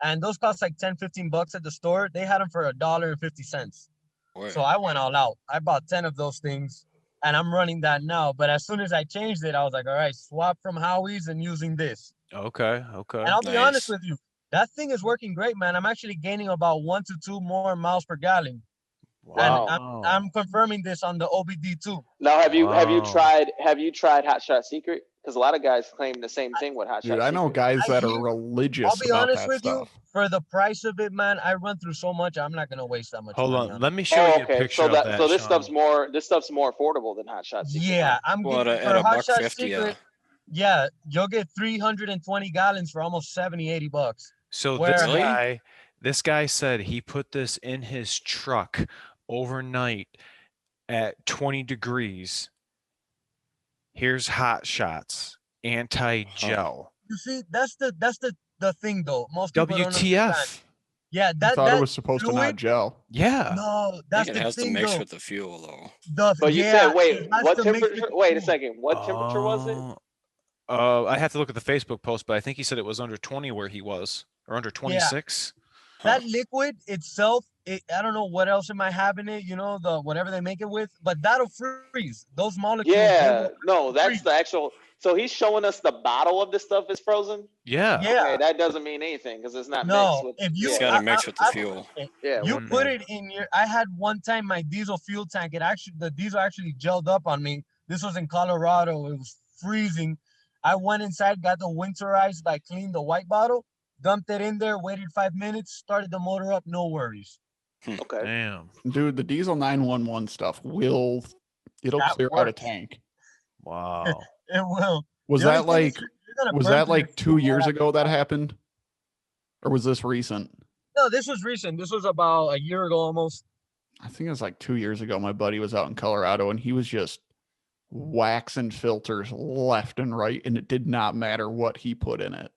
And those cost like $10-15 at the store. They had them for $1.50. So I went all out. I bought 10 of those things and I'm running that now. But as soon as I changed it, I was like, all right, swap from Howie's and using this. Okay. And I'll be honest with you. That thing is working great, man. I'm actually gaining about 1 to 2 more miles per gallon. Wow. And I'm confirming this on the OBD too. Now, have you tried Hot Shot Secret Because a lot of guys claim the same thing with hot Dude, shot. I know secret. guys that are I'll religious be about honest that with stuff. you. For the price of it, man, I run through so much. I'm not gonna waste that much Hold money on. on Let it. me show Oh, you a okay. picture So of that that. so this Sean. stuff's more affordable than hot shot secret. Yeah, I'm Well, getting at for a Hot buck Shot 50, Secret. Yeah, you'll get 320 gallons for almost 70, 80 bucks. So Where- Really? this guy said he put this in his truck overnight at 20 degrees. Here's hot shots, anti-gel. You see, that's the thing though. Most people don't understand. WTF? Yeah, I that thought that it was supposed to not fluid. gel. Yeah. No, I that's think it the has to thing mix though. with the fuel though. But you Yeah, said, it wait, has what to mix with temperature? the Wait a fuel. second. What temperature was it? I have to look at the Facebook post, but I think he said it was under 20 where he was, or under 26. That liquid itself, I don't know what else am I having it, the whatever they make it with, but that'll freeze. Those molecules. they Yeah, will no, that's freeze. the actual. So he's showing us the bottle of this stuff is frozen. Yeah. Yeah. Okay, that doesn't mean anything because it's not No, mixed with. if you It's yeah, got to mix with the I- fuel. yeah, You Mm. put it in your. I had one time my diesel fuel tank. The diesel actually gelled up on me. This was in Colorado. It was freezing. I went inside, got the winterized, cleaned the white bottle, dumped it in there, waited 5 minutes, started the motor up, no worries. okay. Damn. Dude, the diesel 911 stuff it'll That clear out a works. tank. Wow. It will. Was The only that thing is like you're gonna was burn that through your like 2 years fuel. ago that happened? Or was this recent? No, this was recent. This was about a year ago almost. I think it was like 2 years ago. My buddy was out in Colorado and he was just waxing filters left and right, and it did not matter what he put in it.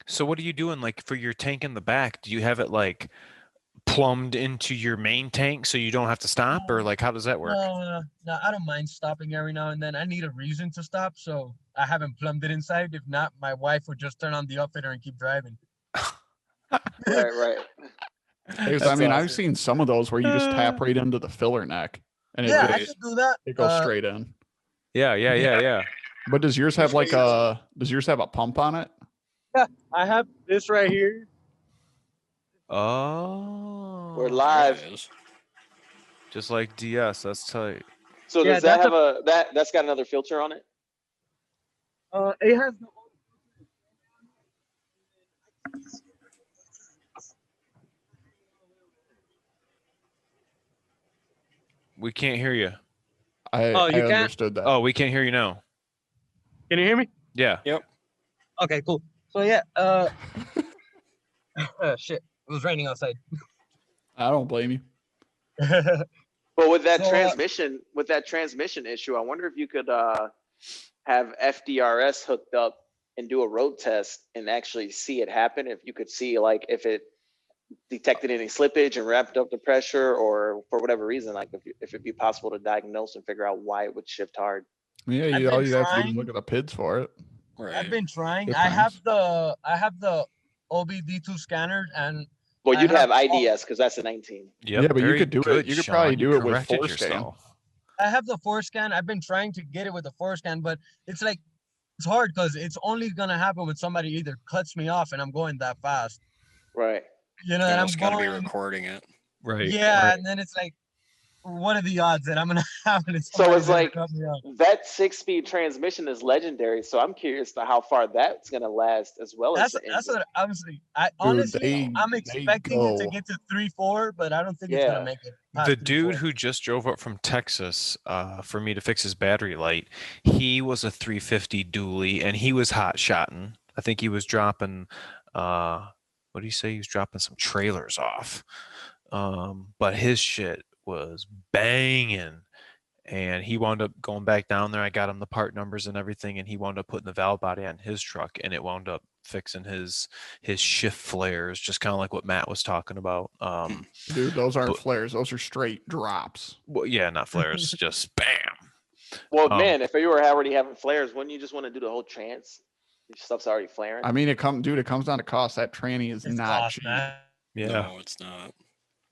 So what are you doing for your tank in the back? Do you have it plumbed into your main tank so you don't have to stop, or how does that work? No, I don't mind stopping every now and then. I need a reason to stop, so I haven't plumbed it inside. If not, my wife would just turn on the upfitter and keep driving. Right. Because, That's I've awesome. seen some of those where you just tap right into the filler neck and Yeah, I it could do that. goes straight in. Yeah. But does yours have a pump on it? I have this right here. Oh. We're There live. it is. Just like DS. That's tight. So Yeah, does that that's have that's got another filter on it? It has the We can't hear you. I Oh, you can't? understood that. Oh, we can't hear you now. Can you hear me? Yeah. Okay, cool. So yeah, shit. It was raining outside. I don't blame you. But with that So, transmission issue, I wonder if you could have FDRS hooked up and do a road test and actually see it happen. If you could see if it detected any slippage and ramped up the pressure, or for whatever reason, if it'd be possible to diagnose and figure out why it would shift hard. Yeah, I've all been you have to do is trying. look at the PIDs for it. Right. I've been trying. Good I have times. the OBD2 scanner, and Well, I you'd have have- IDS because that's a 19. Yep, Yeah, but you very could do it- good, you could Sean. probably You do it with corrected forescan. yourself. I have the forescan. I've been trying to get it with the forescan, but it's hard because it's only gonna happen when somebody either cuts me off and I'm going that fast. Right. And You I'm almost got to be going. recording it. Right. Yeah, right. and then it's what are the odds that I'm gonna have it? So it's somebody's gonna cut me off? That 6-speed transmission is legendary. So I'm curious to how far that's gonna last as well as That's the that's engine. what honestly. Honestly, I'm they expecting it to go. get to 3.4, but I don't think it's Yeah. gonna make it. past The dude 3.4. who just drove up from Texas for me to fix his battery light, he was a 350 dually, and he was hot shotting. I think he was dropping, what do you say? He was dropping some trailers off. But his shit was banging, and he wound up going back down there. I got him the part numbers and everything, and he wound up putting the valve body on his truck, and it wound up fixing his shift flares, just kind of like what Matt was talking about. Dude, those aren't But- flares. Those are straight drops. Well, yeah, not flares, just bam. Well, Um, man, if you were already having flares, wouldn't you just want to do the whole trance? Your stuff's already flaring. I mean, it comes down to cost. That tranny is It's not cost, cheap. man. Yeah. No, it's not.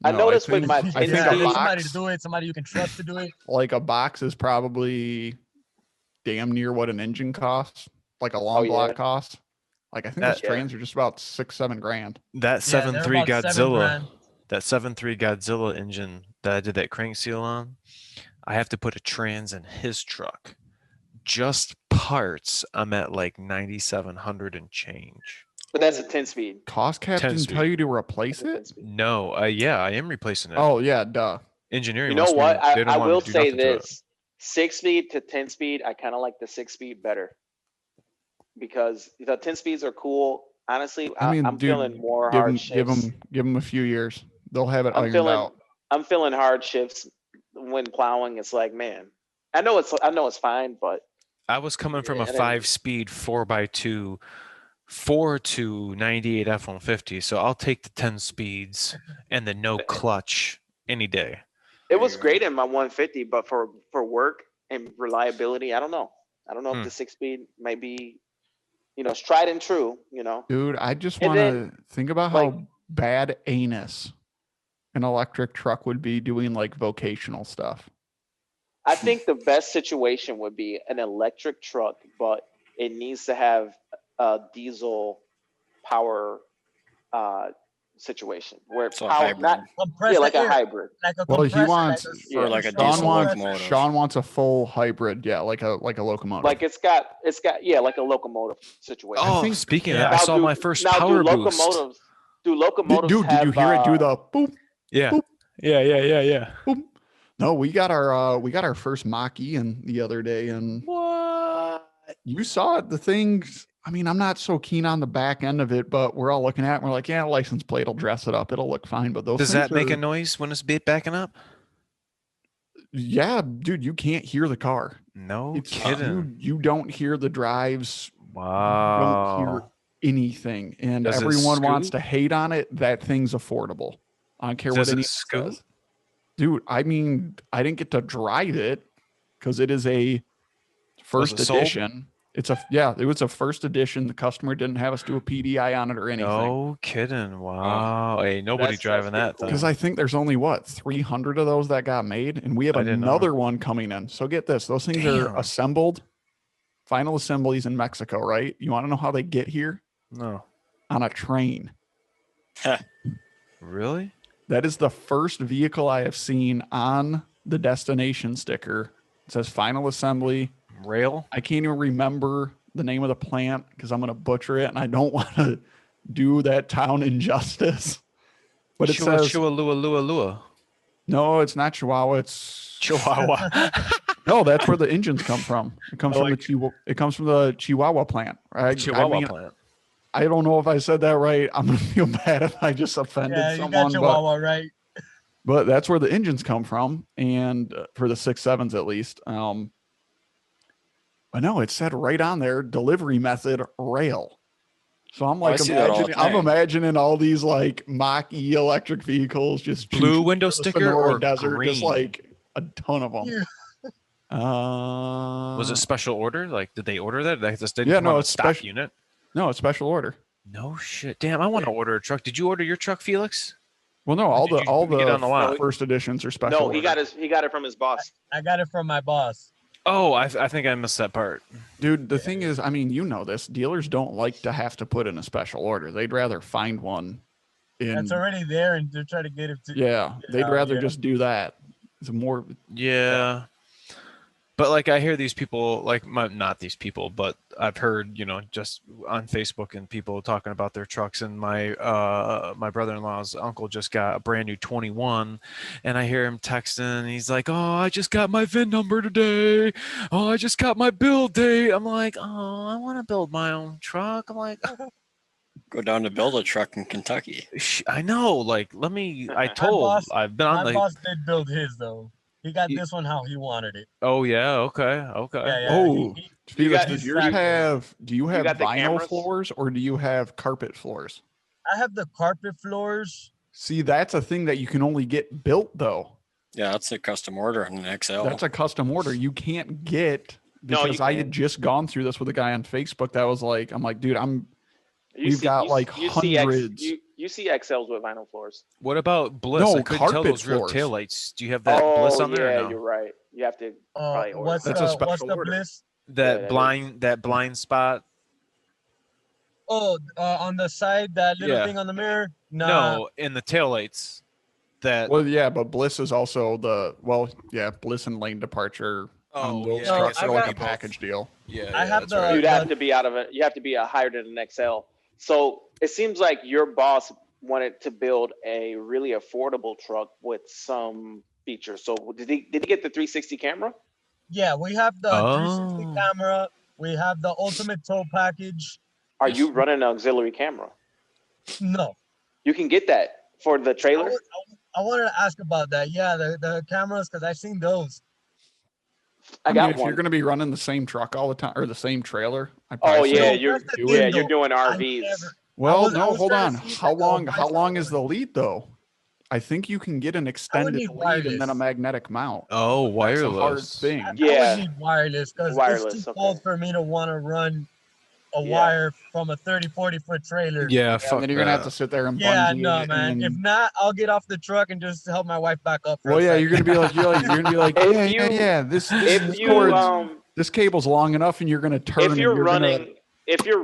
I No, noticed with think- my I I think Yeah, a you need somebody to box, do it. Somebody you can trust to do it. like a box, is probably damn near what an engine costs, like a long yeah. block costs. Like I think That- those trains are just about $6-7 That Yeah, they're 7.3 about Godzilla, $7,000. that 7.3 Godzilla engine that I did that crank seal on, I have to put a trans in his truck. Just parts, I'm at like 9,700 and change. But that's a 10-speed. Cost Cap 10 didn't speed. tell you to replace That's a it? 10-speed. No, yeah, I am replacing it. Oh yeah, duh. Engineering. You know wants me- what? they don't I want me will to do say nothing to it. this: 6-speed to 10-speed. I kind of like the 6-speed better because the 10-speeds are cool. Honestly, I mean, I'm dude, feeling more give hard them, shifts. give them a few years. They'll have it I'm ironed feeling out. I'm feeling hard shifts when plowing. It's like, man, I know it's fine, but I was coming from Yeah, a I didn't- 5-speed 4x2, 4 to 98 F-150. So I'll take the 10 speeds and the no clutch any day. it was great in my 150. But for work and reliability, I don't know. I don't know if the 6-speed might be, it's tried and true. Dude, I just And want then, to think about like- how bad anus an electric truck would be doing like vocational stuff. I think the best situation would be an electric truck, but it needs to have a diesel power situation where it's So a power, hybrid. not Compressed like a air, hybrid. like a Well, he compressor, wants- Yeah. Or like a strong Sean diesel wants, locomotive. Sean wants a full hybrid, yeah, like a locomotive. Like it's got like a locomotive situation. Oh, think- speaking of yeah. that, I Now saw do- my first now power do boost. locomotives. Do locomotives dude, did you hear it do the boop? Yeah. Boop. Yeah. Boop. No, we got our first Mach-E in the other day, and What? you saw it. The things. I mean, I'm not so keen on the back end of it, but we're all looking at it and we're like, yeah, license plate will dress it up. It'll look fine. But those Does things that make are- a noise when it's backing up? Yeah, dude, you can't hear the car. No It's kidding. you don't hear the drives. You don't hear Wow. anything, and Does it everyone wants scoot? to hate on it. That thing's affordable. I don't care Does what it anyone scoot? says. Dude, I mean, I didn't get to drive it because it is a first it sold? edition. It was a first edition. The customer didn't have us do a PDI on it or anything. No kidding. Wow. Hey, nobody That's driving pretty that cool. thing. Because I think there's only 300 of those that got made, and we have I didn't know. another one coming in. So get this: those things Damn. are assembled, final assemblies in Mexico, right? You want to know how they get here? No. On a train. Really? That is the first vehicle I have seen on the destination sticker. It says final assembly. Rail? I can't even remember the name of the plant because I'm going to butcher it, and I don't want to do that town injustice. But it Chua, says Chua, Lua, Lua, Lua. no, it's not Chihuahua. It's Chihuahua. no, that's where the engines come from. It comes from it comes from the Chihuahua plant. Right? Chihuahua I mean, plant. I don't know if I said that right. I'm gonna feel bad if I just offended Yeah, you someone. got but, Chihuahua right. but that's where the engines come from, and for the 6.7s at least. But no, it said right on there, delivery method rail. So I'm I like, see that all the I'm time. imagining all these like Mach-E electric vehicles, just Blue choo-choo window through the sticker Sonora or desert, just green? like a ton of them. Yeah. Was it special order? Like, did they order that? They just didn't Yeah, come no, on a it's stock spec- unit. No, it's special order. No shit. Damn, I want to order a truck. Did you order your truck, Felix? Well, no, all did the you all get on the lot? first editions are special. No, he order. got it from his boss. I got it from my boss. Oh, I think I missed that part. Dude, the thing is, I mean, you know this. Dealers don't like to have to put in a special order. They'd rather find one. That's already there, and they're trying to get it to. Yeah, they'd Yeah, rather yeah. just do that. It's more. Yeah. But like I hear these people, like not these people, but I've heard, just on Facebook and people talking about their trucks. And my my brother-in-law's uncle just got a brand new 21, and I hear him texting. And he's like, "Oh, I just got my VIN number today. Oh, I just got my build date." I'm like, "Oh, I want to build my own truck." I'm like, Go down to build a truck in Kentucky. I know. Like, let me. I My told. boss- I've been on My the. boss did build his though. He got You- this one how he wanted it. Oh yeah. Okay. Okay. Yeah, yeah. Oh, Felix, got- did you yours got- have? Do you have got the vinyl cameras? floors or do you have carpet floors? I have the carpet floors. See, that's a thing that you can only get built though. Yeah, that's a custom order on an XL. That's a custom order. You can't get No, you because I had can't. just gone through this with a guy on Facebook that was like, I'm like, dude, You We've got, like, hundreds. You see XLs with vinyl floors. What about Bliss? No, I couldn't tell carpet those real floors. taillights. Do you have that Bliss on there? yeah, Or no? you're right. You have to probably order. What's That's a what's special the order. bliss? That Yeah, that blind spot. Oh, on the side, that little Yeah. thing on the mirror. Nah. No, in the taillights. That well, yeah, but Bliss is also Bliss and lane departure on those No, trucks I are like got- a package deal. Yeah, I have that's the- right. You'd have to be out of it. You have to be higher than an XL. So it seems like your boss wanted to build a really affordable truck with some features. So did he get the 360 camera? Yeah, we have the 360 Oh. camera. We have the ultimate tow package. Are you running an auxiliary camera? No. You can get that for the trailer. I wanted to ask about that. Yeah, the cameras, because I've seen those. I mean, got if one. you're going to be running the same truck all the time or the same trailer, I Oh probably yeah, say No, you're that's the do thing, it. you're though. doing I RVs. never- Well, was no, hold trying on. to see if How I long? could How buy long is something. the lead though? I think you can get an extended need lead and then a wireless. magnetic mount. Oh, That's a hard wireless. thing. I Yeah. would need wireless because Wireless, it's too okay. cold for me to want to run a Yeah. wire from a 30, 40-foot trailer. Yeah, And fuck then you're gonna have to that. sit there and Yeah, bungee no, it man. If and- not, I'll get off the truck and just help my wife back up. For well, a yeah, second. you're gonna be like, If you- yeah. This If you cord's this cable's long enough, and you're gonna turn. if and you're gonna-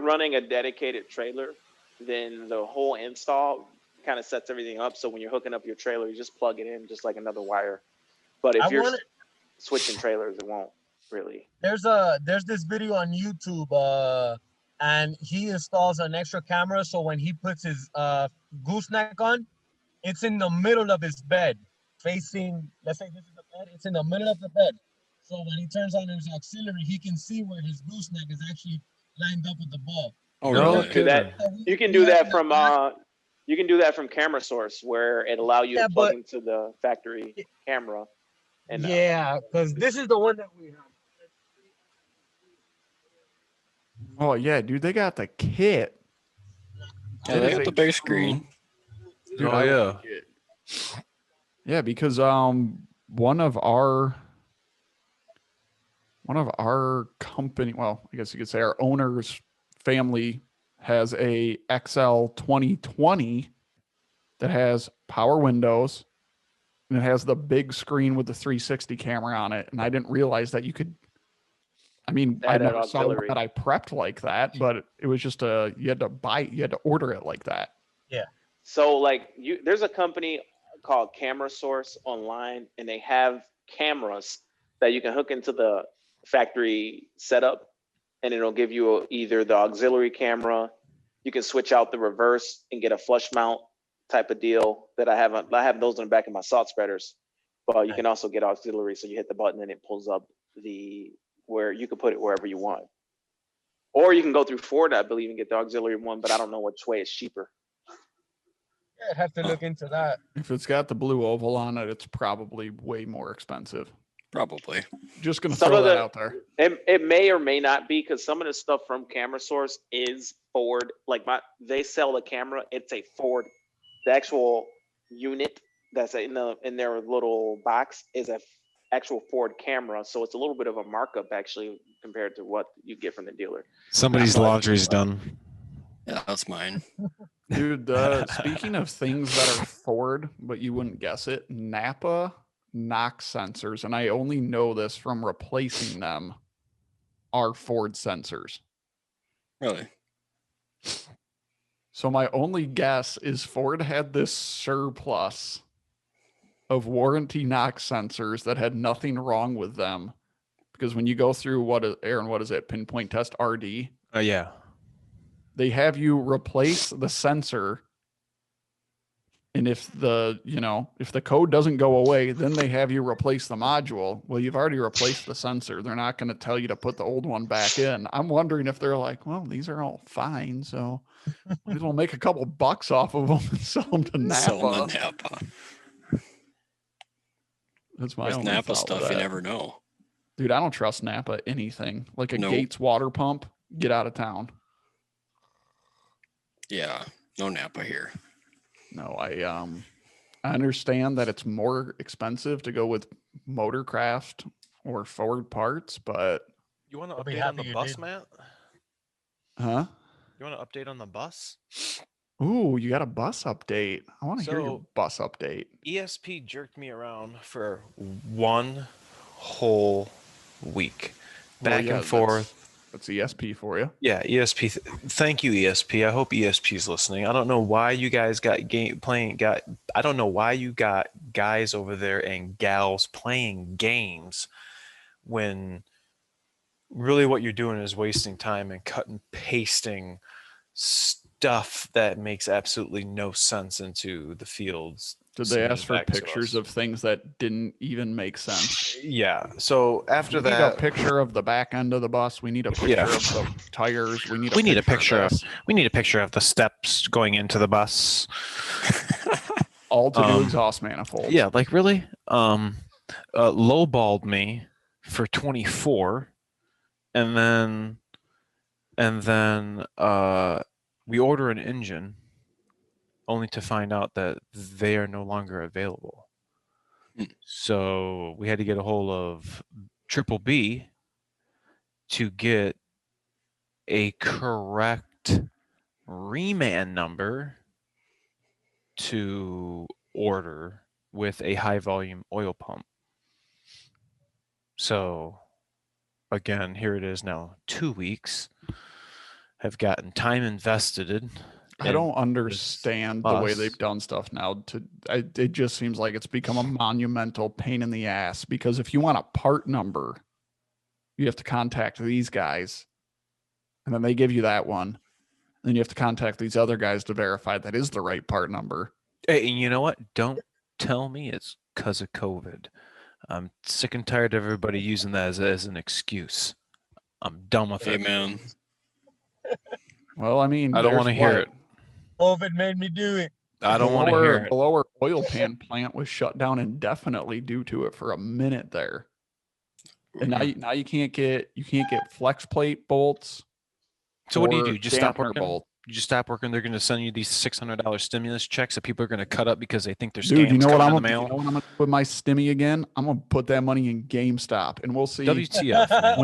running a dedicated trailer, then the whole install kind of sets everything up. So when you're hooking up your trailer, you just plug it in just like another wire. But if I you're wanna- switching trailers, it won't really. There's this video on YouTube, and he installs an extra camera, so when he puts his gooseneck on, it's in the middle of his bed, facing. Let's say this is the bed. It's in the middle of the bed. So when he turns on his auxiliary, he can see where his gooseneck is actually lined up with the ball. Oh, No really? kidding. You can do that from you can do that from Camera Source, where it allow you Yeah, to plug but- into the factory camera. And Yeah, because this is the one that we have. Oh yeah, dude, they got the kit. Yeah, they got the big screen. Dude, Oh, I yeah. like it. Yeah, because one of our company, well, I guess you could say our owner's family has a XL 2020 that has power windows and it has the big screen with the 360 camera on it. And I didn't realize that you could. I mean, I Add an never saw one auxiliary. that I prepped like that, but it was just you had to order it like that. So like there's a company called Camera Source online, and they have cameras that you can hook into the factory setup, and it'll give you either the auxiliary camera. You can switch out the reverse and get a flush mount type of deal that I have those in the back of my salt spreaders, but you can also get auxiliary. So you hit the button and it pulls up where you can put it wherever you want. Or you can go through Ford, I believe, and get the auxiliary one, but I don't know which way is cheaper. Yeah, I'd have to look into that. If it's got the blue oval on it, it's probably way more expensive. Probably. Just gonna Some throw of that the- out there. It may or may not be, because some of the stuff from Camera Source is Ford. Like they sell the camera, it's a Ford. The actual unit that's in their little box is a actual Ford camera, so it's a little bit of a markup actually compared to what you get from the dealer. Somebody's laundry's done. Yeah, that's mine. Dude, speaking of things that are Ford, but you wouldn't guess it, Napa NOx sensors, and I only know this from replacing them, are Ford sensors. Really? So my only guess is Ford had this surplus of warranty NOx sensors that had nothing wrong with them. Because when you go through Aaron, what is it? Pinpoint test RD. Yeah. They have you replace the sensor. And if the code doesn't go away, then they have you replace the module. Well, you've already replaced the sensor. They're not going to tell you to put the old one back in. I'm wondering if they're like, well, these are all fine, so might as well make a couple bucks off of them and sell them to Napa. Sell them to Napa. That's my With only Napa thought with stuff, you that. never know. Dude, I don't trust Napa anything. Like a Nope. Gates water pump, get out of town. Yeah, no Napa here. No, I understand that it's more expensive to go with Motorcraft or Ford parts, but You want to I'll be update on happy the you bus, did. Matt? huh? You want to update on the bus? Ooh, you got a bus update. I want to hear your So- bus update. ESP jerked me around for one whole week, Well, back yeah, and forth. That's ESP for you. Yeah, ESP. Thank you, ESP. I hope ESP is listening. I don't know why you guys got I don't know why you got guys over there and gals playing games when really what you're doing is wasting time and cut and pasting stuff that makes absolutely no sense into the fields. Did they ask for pictures of things that didn't even make sense? Yeah. So after We need that, a picture of the back end of the bus. We need a picture of the tires. We need a picture of this. we need a picture of the steps going into the bus. All to do exhaust manifolds. Yeah, like really? Lowballed me for 24, and then we order an engine, only to find out that they are no longer available. So we had to get a hold of Triple B to get a correct reman number to order with a high volume oil pump. So again, here it is now, 2 weeks. Have gotten time invested. I don't understand the way they've done stuff now. It just seems like it's become a monumental pain in the ass, because if you want a part number, you have to contact these guys, and then they give you that one. Then you have to contact these other guys to verify that is the right part number. Hey, and you know what? Don't tell me it's because of COVID. I'm sick and tired of everybody using that as an excuse. I'm done with it. Amen. Well, I mean, I don't want to hear it. COVID made me do it. I don't want to hear it. The lower oil pan plant was shut down indefinitely due to it for a minute there. And now you can't get flex plate bolts. So what do? You just stop dampener working? bolt. You just stop working. They're going to send you these $600 stimulus checks that people are going to cut up because they think there's Dude, scams you know what coming I'm in the gonna, mail. you know what I'm gonna do with my stimmy again? I'm gonna put that money in GameStop, and we'll see. WTF? man.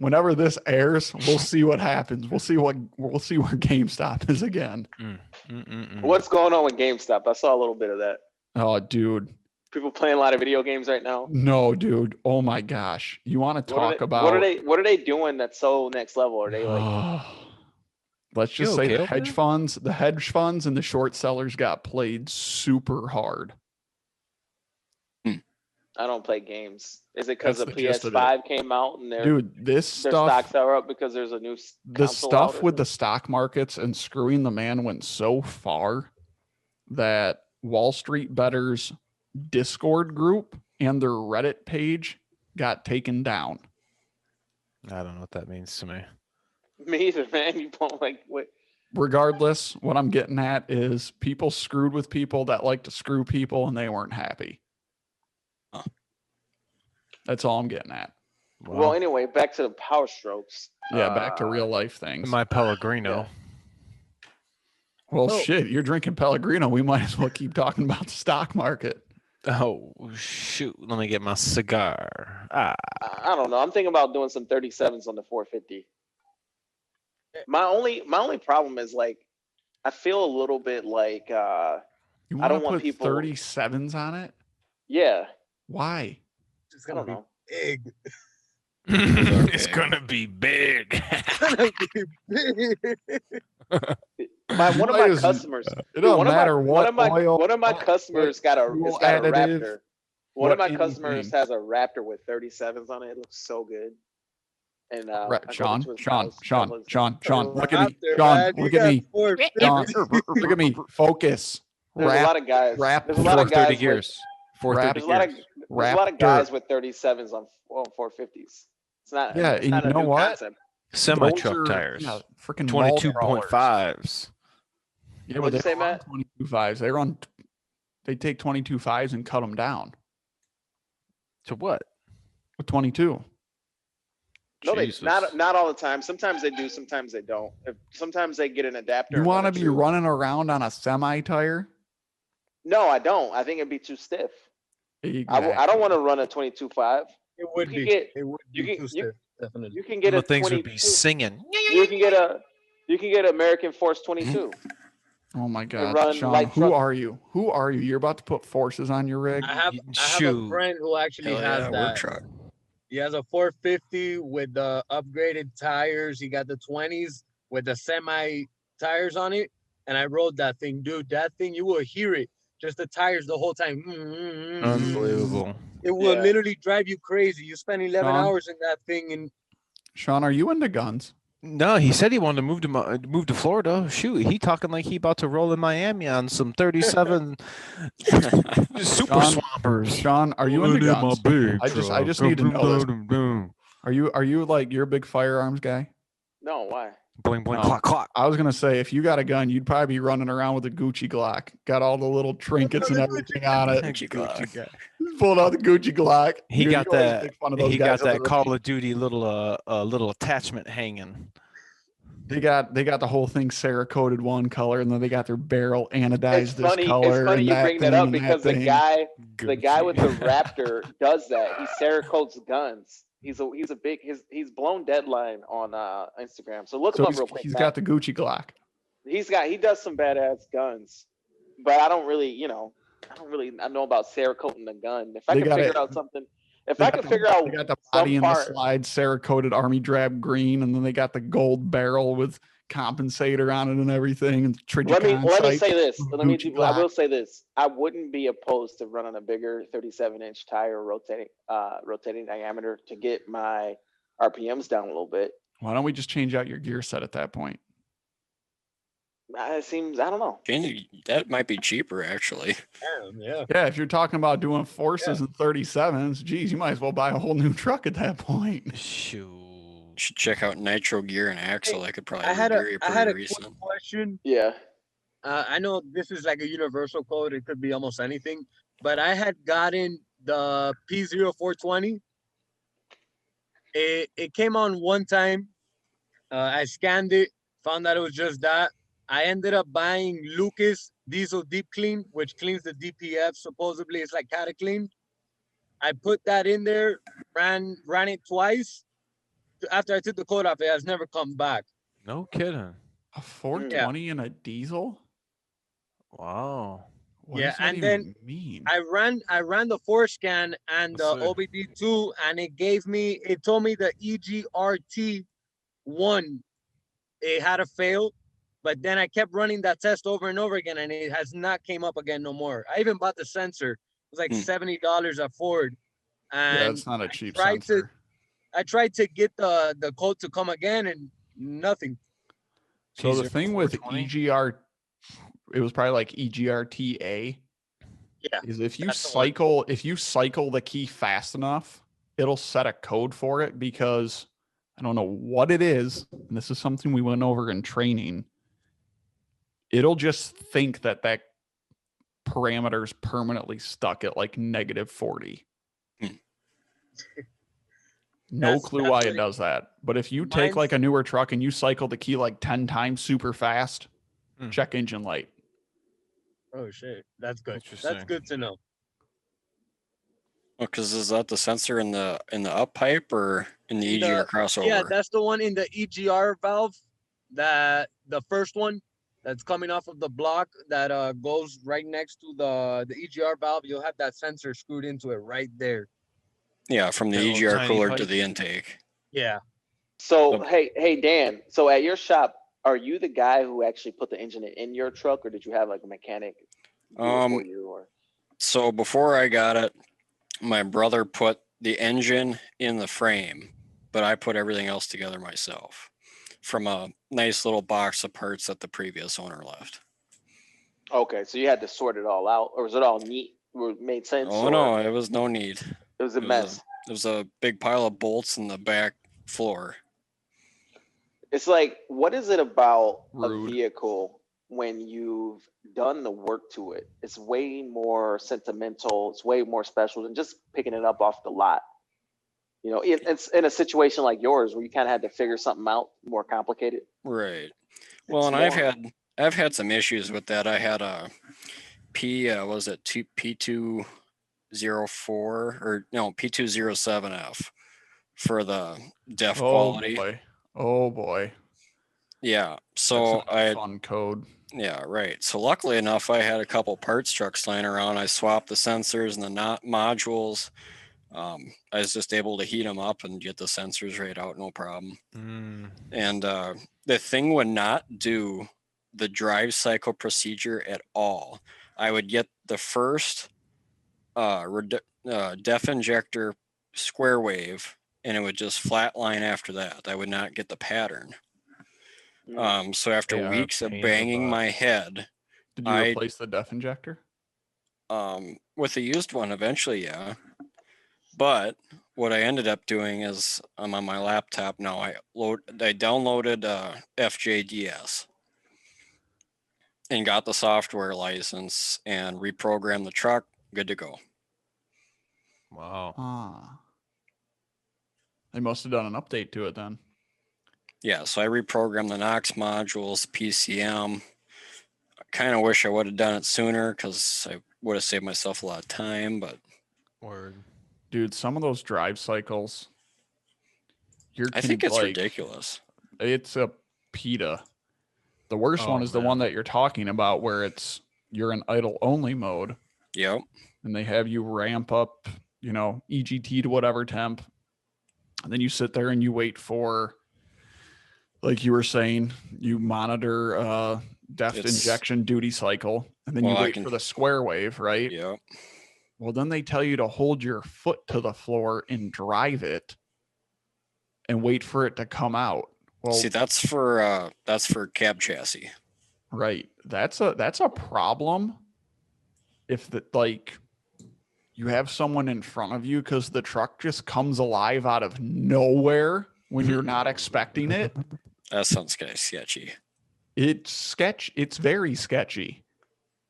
Whenever this airs, we'll see what happens. We'll see where GameStop is again. What's going on with GameStop? I saw a little bit of that. Oh, dude. People playing a lot of video games right now. No, dude. Oh my gosh. You want to talk about what are they doing that's so next level? Are they like let's just say the hedge funds and the short sellers got played super hard. I don't play games. Is it because That's the the gist of PS5 came out and their stocks are up because there's a new the console stuff out with the stock markets and screwing the man went so far that Wall Street Betters Discord group and their Reddit page got taken down. I don't know what that means to me. Me either, man. You don't like what? Regardless, what I'm getting at is people screwed with people that like to screw people, and they weren't happy. Huh. That's all I'm getting at. Well, anyway, back to the Powerstrokes. Yeah, back to real life things. My Pellegrino. Well, shit, you're drinking Pellegrino. We might as well keep talking about the stock market. Oh, shoot. Let me get my cigar. I don't know. I'm thinking about doing some 37s on the 450. My only problem is like I feel a little bit like I don't want people 37s on it. Yeah. Why? It's gonna be big. It's gonna be big. One of my customers. It don't matter what oil. One of my customers got a Raptor. One of my anything. customers has a Raptor with 37s on it. It looks so good. And Sean, look at me. Sean, look at me. Focus. There's a lot of guys. There's a lot of guys. Gears. 430 gears. There's a lot of guys with 37s on 450s. It's not. Yeah, it's and not you a know new what? concept. Semi-truck tires. Yeah, freaking 22.5s. Yeah, What'd you say, Matt? 22.5s. They take 22.5s and cut them down To what? with 22. No, Jesus. not all the time. Sometimes they do. Sometimes they don't. Sometimes they get an adapter. You want to be running around on a semi tire? No, I don't. I think it'd be too stiff. Exactly. I don't want to run a 22.5. It would be. It would be too stiff, definitely. You can get The a things 22. would be singing. You can get American Force 22. Oh my God, run Sean, light who truck. are you? Who are you? You're about to put forces on your rig? I have Shoot. a friend who actually Hell has yeah, work that. truck. He has a 450 with the upgraded tires. He got the 20s with the semi tires on it. And I rode that thing, dude. That thing, you will hear it. Just the tires the whole time. Unbelievable. It will Yeah. literally drive you crazy. You spend 11 Sean? hours in that thing, and Sean, are you into guns? No, he said he wanted to move to Florida. Shoot, he talking like he about to roll in Miami on some 37 super Sean- swampers. Sean, are you into guns? I just need to know this. Are you like you're a big firearms guy? No, why? Bling bling No. clock clock. I was gonna say if you got a gun, you'd probably be running around with a Gucci Glock. Got all the little trinkets and everything on it. Gucci Glock. guy. Pulled out the Gucci Glock. He You got always that. make fun of those He guys got at that the Call range. of Duty little attachment hanging. They got the whole thing Cerakoted one color, and then they got their barrel anodized It's this funny. color. It's funny and you that bring that thing up and because that the thing. guy with the Gucci. Raptor does that. He Cerakotes guns. He's a big he's blown deadline on Instagram. So look So him up real quick. he's Matt. got the Gucci Glock. He does some badass guns, but I don't really I know about Cerakoting the gun. If I They could got figure it. out something, if They I got could the- figure out They got the some body and the part, slide Cerakoted army drab green, and then they got the gold barrel with compensator on it and everything. And let me Trigicon say this. sight, Let me Gucci I Glock. will say this. I wouldn't be opposed to running a bigger 37-inch tire rotating diameter to get my RPMs down a little bit. Why don't we just change out your gear set at that point? It seems I don't know. That might be cheaper actually. damn, yeah. Yeah, if you're talking about doing forces and 37s, geez, you might as well buy a whole new truck at that point. Shoot. Should check out nitro gear and axle. I could probably I had a regear you I had pretty a recent. quick question. Yeah. I know this is like a universal code. It could be almost anything, but I had gotten the P0420. It came on one time. I scanned it, found that it was just that. I ended up buying Lucas Diesel Deep Clean, which cleans the DPF. Supposedly, it's like Catalytic. I put that in there, ran it twice. After I took the code off, it has never come back. No kidding. A 420 and a diesel? Wow. What Yeah, does that and even then mean? I ran the forescan and the Let's see. OBD2, and it told me the EGRT1, it had a fail, but then I kept running that test over and over again, and it has not came up again no more. I even bought the sensor. It was like $70 at Ford, Yeah, and it's not a cheap tried sensor. I tried to get the code to come again, and nothing. So the thing with 420? EGR, it was probably like EGRTA. Yeah, Is if you that's the one. cycle the key fast enough, it'll set a code for it because I don't know what it is. And this is something we went over in training. It'll just think that parameter's permanently stuck at like -40. No That's- clue that's why what it it- does that. But if you take like a newer truck and you cycle the key like 10 times super fast, Hmm. check engine light. Oh shit, that's good. Interesting. That's good to know. Because is that the sensor in the up pipe or in the In EGR the- crossover? Yeah, that's the one in the EGR valve. That the first one that's coming off of the block that goes right next to the EGR valve. You'll have that sensor screwed into it right there. Yeah, from the That little EGR tiny cooler to pipe. the intake. Yeah. So Okay. hey Dan. So at your shop, are you the guy who actually put the engine in your truck, or did you have like a mechanic do it for you? Or So before I got it, my brother put the engine in the frame, but I put everything else together myself from a nice little box of parts that the previous owner left. okay, so you had to sort it all out, or was it all neat? Made sense? Oh or no, it was no need. it was a mess. It was a big pile of bolts in the back floor. It's like, what is it about Rude. a vehicle when you've done the work to it? It's way more sentimental. It's way more special than just picking it up off the lot. You know, it's in a situation like yours where you kind of had to figure something out more complicated. Right. Well, It's and more- I've had some issues with that. I had a P204 or no P207F for the def quality. Boy. Oh boy. Yeah. That's So not a fun code. yeah, right. So luckily enough, I had a couple parts trucks laying around. I swapped the sensors and the modules. I was just able to heat them up and get the sensors right out, no problem. And the thing would not do the drive cycle procedure at all. I would get the first def injector square wave, and it would just flatline after that. I would not get the pattern. So after They are a weeks of pain in the banging butt. my head, Did you replace the def injector? with a used one eventually, yeah. But what I ended up doing is I'm on my laptop now. I downloaded FJDS and got the software license and reprogrammed the truck. Good to go. Wow. Ah. They must have done an update to it then. Yeah, so I reprogrammed the NOx modules, PCM. I kind of wish I would have done it sooner because I would have saved myself a lot of time, but Word. Dude, some of those drive cycles, I think it's ridiculous. It's a PETA. The worst one is the one that you're talking about where you're in idle only mode. Yep. And they have you ramp up, EGT to whatever temp. And then you sit there and you wait for, like you were saying, you monitor deft injection duty cycle. And then you wait for the square wave, right? Yep. Well, then they tell you to hold your foot to the floor and drive it and wait for it to come out. Well, see, that's for cab chassis. Right. That's a problem if you have someone in front of you because the truck just comes alive out of nowhere when you're not expecting it. That sounds kind of sketchy. It's very sketchy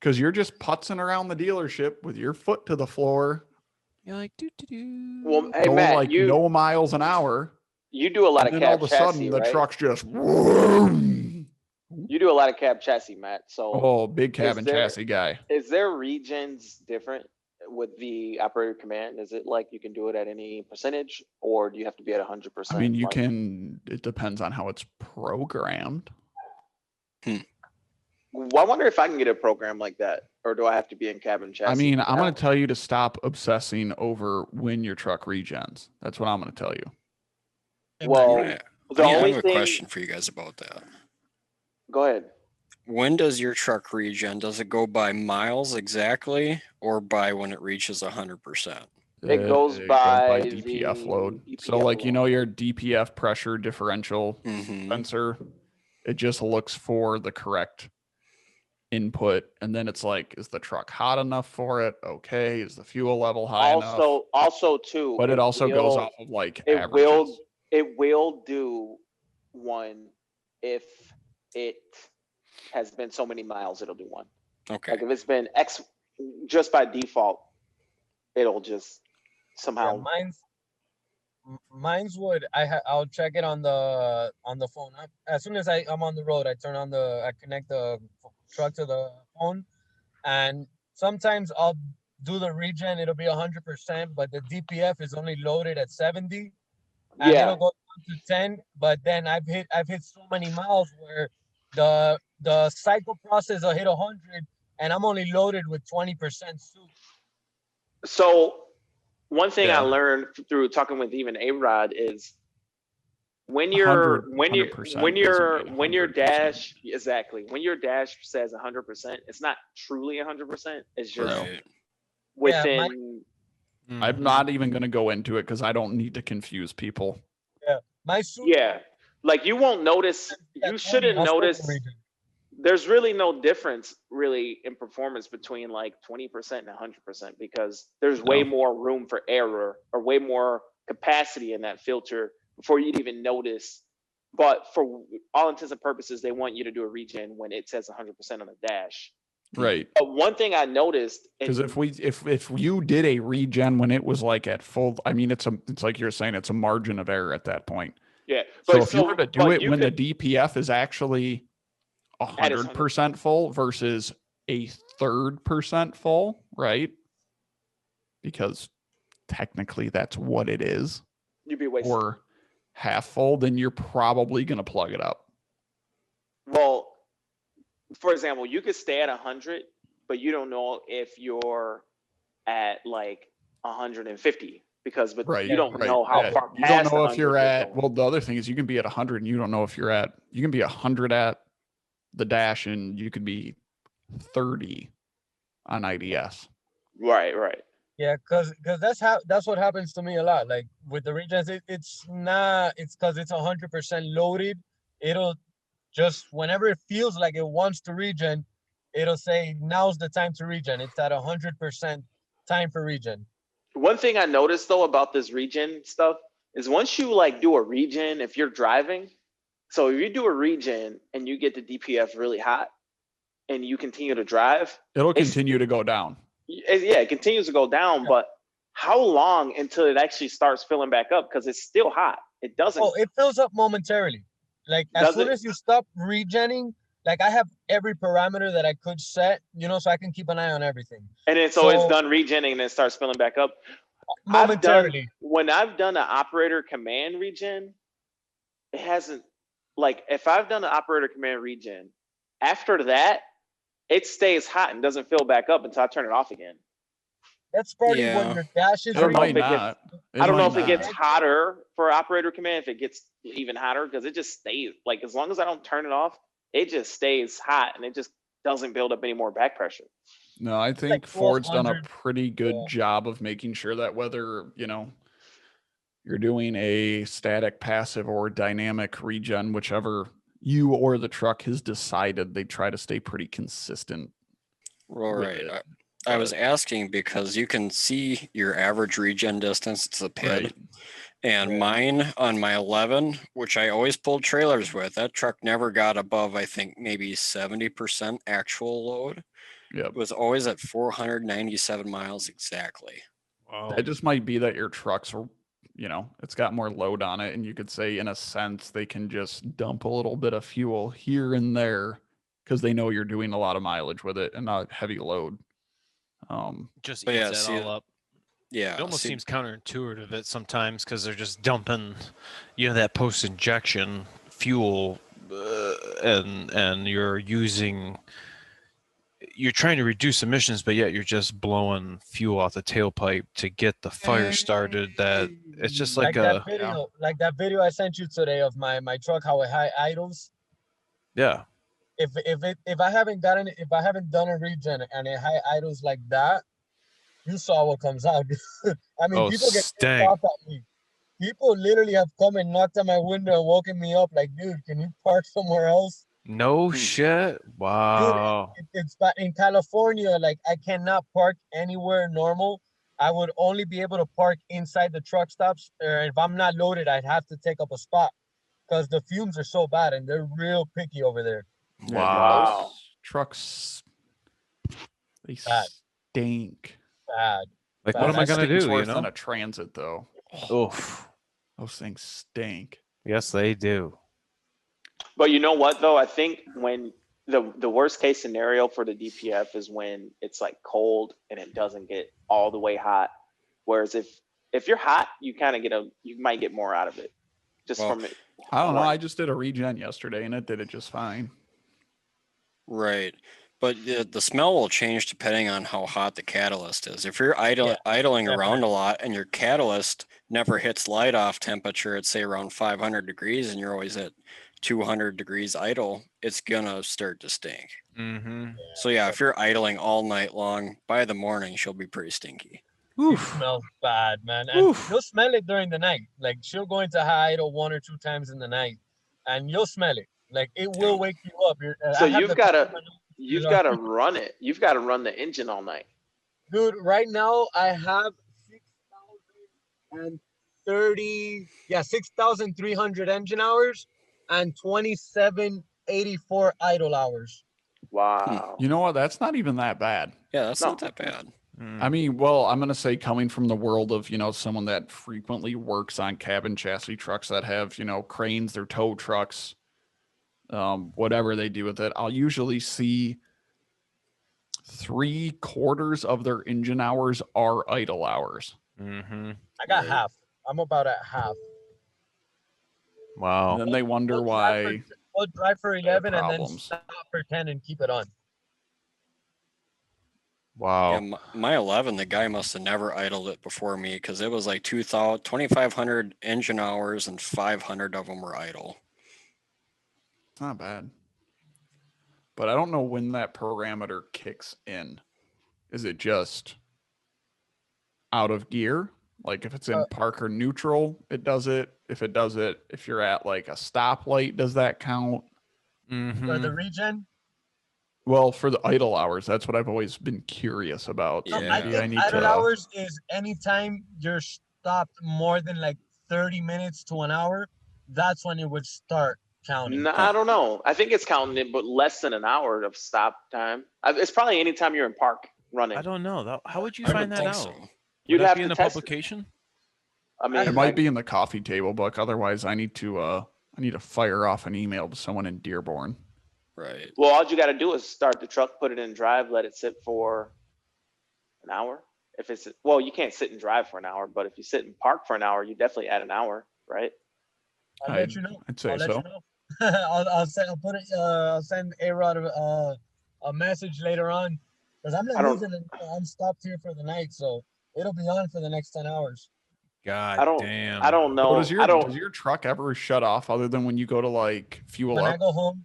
because you're just putzing around the dealership with your foot to the floor. You're like, Well, hey, going Matt, like no miles an hour. You do a lot of and cab all of a chassis, sudden the right? truck's just. You do a lot of cab chassis, Matt. So big cabin chassis guy. Is there regens different with the operator command? Is it like you can do it at any percentage, or do you have to be at 100%? I mean, you can. It depends on how it's programmed. Well, I wonder if I can get a program like that, or do I have to be in cabin chassis? I mean, I'm going to tell you to stop obsessing over when your truck regens. That's what I'm going to tell you. Well, I have a question for you guys about that. Go ahead. When does your truck regen? Does it go by miles exactly, or by when it reaches 100%? It goes by DPF load. DPF so, like, load. your DPF pressure differential sensor, it just looks for the correct input, and then it's like, is the truck hot enough for it? Okay, is the fuel level high enough? Also, too, but it also goes off of like averages. It will do one if it has been so many miles. It'll do one. Okay. Like if it's been X, just by default, it'll just somehow. Yeah, mine's would I'll check it on the phone. As soon as I'm on the road, I connect the truck to the phone, and sometimes I'll do the regen. It'll be 100%, but the DPF is only loaded at 70, and it'll go down to 10. But then I've hit so many miles where the cycle process will hit 100, and I'm only loaded with 20% soup. So one thing I learned through talking with even A-Rod is when your dash says 100%, it's not truly 100%. It's just within. I'm not even going to go into it because I don't need to confuse people. Yeah, like you won't notice. You shouldn't notice. There's really no difference really in performance between like 20% and 100% because there's way more room for error or way more capacity in that filter before you'd even notice. But for all intents and purposes, they want you to do a regen when it says 100% on the dash. Right. But one thing I noticed, because if you did a regen when it was like at full, I mean, it's like you're saying, it's a margin of error at that point. Yeah. So if you were to do it when the DPF is actually 100% full versus a 1/3% full, right? Because technically that's what it is. You'd be wasting. Or half full, then you're probably going to plug it up. Well, for example, you could stay at 100, but you don't know if you're at like 150 because you don't know how far past. You don't know if you're at. Well, the other thing is you can be at 100 and you don't know if you're at. You can be 100 at the dash and you could be 30 on IDS. Right. Yeah, cause that's what happens to me a lot. Like with the regens, it's not. It's cause it's 100% loaded. It'll just whenever it feels like it wants to regen, it'll say now's the time to regen. It's at 100% time for regen. One thing I noticed though about this regen stuff is once you like do a regen, if you're driving, so if you do a regen and you get the DPF really hot and you continue to drive, It'll continue to go down. Yeah, it continues to go down, but how long until it actually starts filling back up? Because it's still hot. It doesn't. Oh, it fills up momentarily. Like as soon as you stop regenning, like I have every parameter that I could set, so I can keep an eye on everything. And then so it's done regenning and it starts filling back up. Momentarily. When I've done an operator command regen, it hasn't, like if I've done an operator command regen, after that, it stays hot and doesn't fill back up until I turn it off again. That's probably when your dash is. I don't know if it gets hotter for operator command, if it gets even hotter, because it just stays, like as long as I don't turn it off, it just stays hot and it just doesn't build up any more back pressure. No, I think Ford's done a pretty good job of making sure that whether, you're doing a static, passive, or dynamic regen, whichever you or the truck has decided, they try to stay pretty consistent. Right. I was asking because you can see your average regen distance to the pit. Right. And mine on my 11, which I always pulled trailers with, that truck never got above, I think, maybe 70% actual load. Yep. It was always at 497 miles exactly. Wow. It just might be that your trucks are, it's got more load on it. And you could say, in a sense, they can just dump a little bit of fuel here and there because they know you're doing a lot of mileage with it and not heavy load. Just eats that all up. Yeah, it almost seems counterintuitive at sometimes because they're just dumping, that post-injection fuel, and you're trying to reduce emissions, but yet you're just blowing fuel out the tailpipe to get the fire started. That it's just like that video I sent you today of my truck, how it high idles. Yeah. If I haven't done a regen and it high idles like that, you saw what comes out. I mean, people get pissed off at me. People literally have come and knocked on my window and woken me up like, dude, can you park somewhere else? No shit. Wow. Dude, it's in California, like I cannot park anywhere normal. I would only be able to park inside the truck stops. Or if I'm not loaded, I'd have to take up a spot because the fumes are so bad and they're real picky over there. Wow. Trucks, they stink. Bad. Like, what am I going to do? Worse than a transit, though. Oof. Those things stink. Yes, they do. But you know what, though? I think when the worst case scenario for the DPF is when it's like cold and it doesn't get all the way hot. Whereas if you're hot, you kind of you might get more out of it. From it. I don't know. I just did a regen yesterday and it did it just fine. Right. But the smell will change depending on how hot the catalyst is. If you're idling around a lot and your catalyst never hits light off temperature at say around 500 degrees and you're always at 200 degrees idle, it's gonna start to stink. Mm-hmm. So yeah, if you're idling all night long, by the morning she'll be pretty stinky. It smells bad, man. And you'll smell it during the night. Like she'll go into high idle 1 or 2 times in the night and you'll smell it. Like it will wake you up. So you've got to run it. You've got to run the engine all night. Dude, right now I have 6,300 engine hours and 2,784 idle hours. Wow. You know what? That's not even that bad. Yeah, that's not that bad. I mean, well, I'm going to say coming from the world of, someone that frequently works on cabin chassis trucks that have, cranes, their tow trucks, whatever they do with it, I'll usually see 3/4 of their engine hours are idle hours. Mm-hmm. I got half. I'm about at half. Wow. And then they wonder why. We'll drive for 11 and then stop for 10 and keep it on. Wow. Yeah, my 11, the guy must have never idled it before me because it was like 2,500 engine hours and 500 of them were idle. It's not bad. But I don't know when that parameter kicks in. Is it just out of gear. Like if it's in park or neutral, it does it. If you're at like a stoplight, does that count? For the regen? Well, for the idle hours, that's what I've always been curious about. So So I maybe think I need idle to. hours is anytime you're stopped more than like 30 minutes to an hour, that's when it would start counting. No, I don't know. I think it's counting it, but less than an hour of stop time. It's probably anytime you're in park running. I don't know. How would you I find would that think out? so. Would You'd that have be in to the test it. publication? I mean, It might be in the coffee table book. Otherwise, I need to fire off an email to someone in Dearborn. Right. well, all you got to do is start the truck, put it in drive, let it sit for an hour. If it's, well, you can't sit and drive for an hour, but if you sit and park for an hour, you definitely add an hour, right? I'll let you know. I'd say I'll let so. you know. I'll send A-Rod a message later on because I'm I not don't- using it. I'm stopped here for the night, so it'll be on for the next 10 hours. God I don't. damn. I don't know. So does I don't. your truck ever shut off other than when you go to like fuel When up? I go home,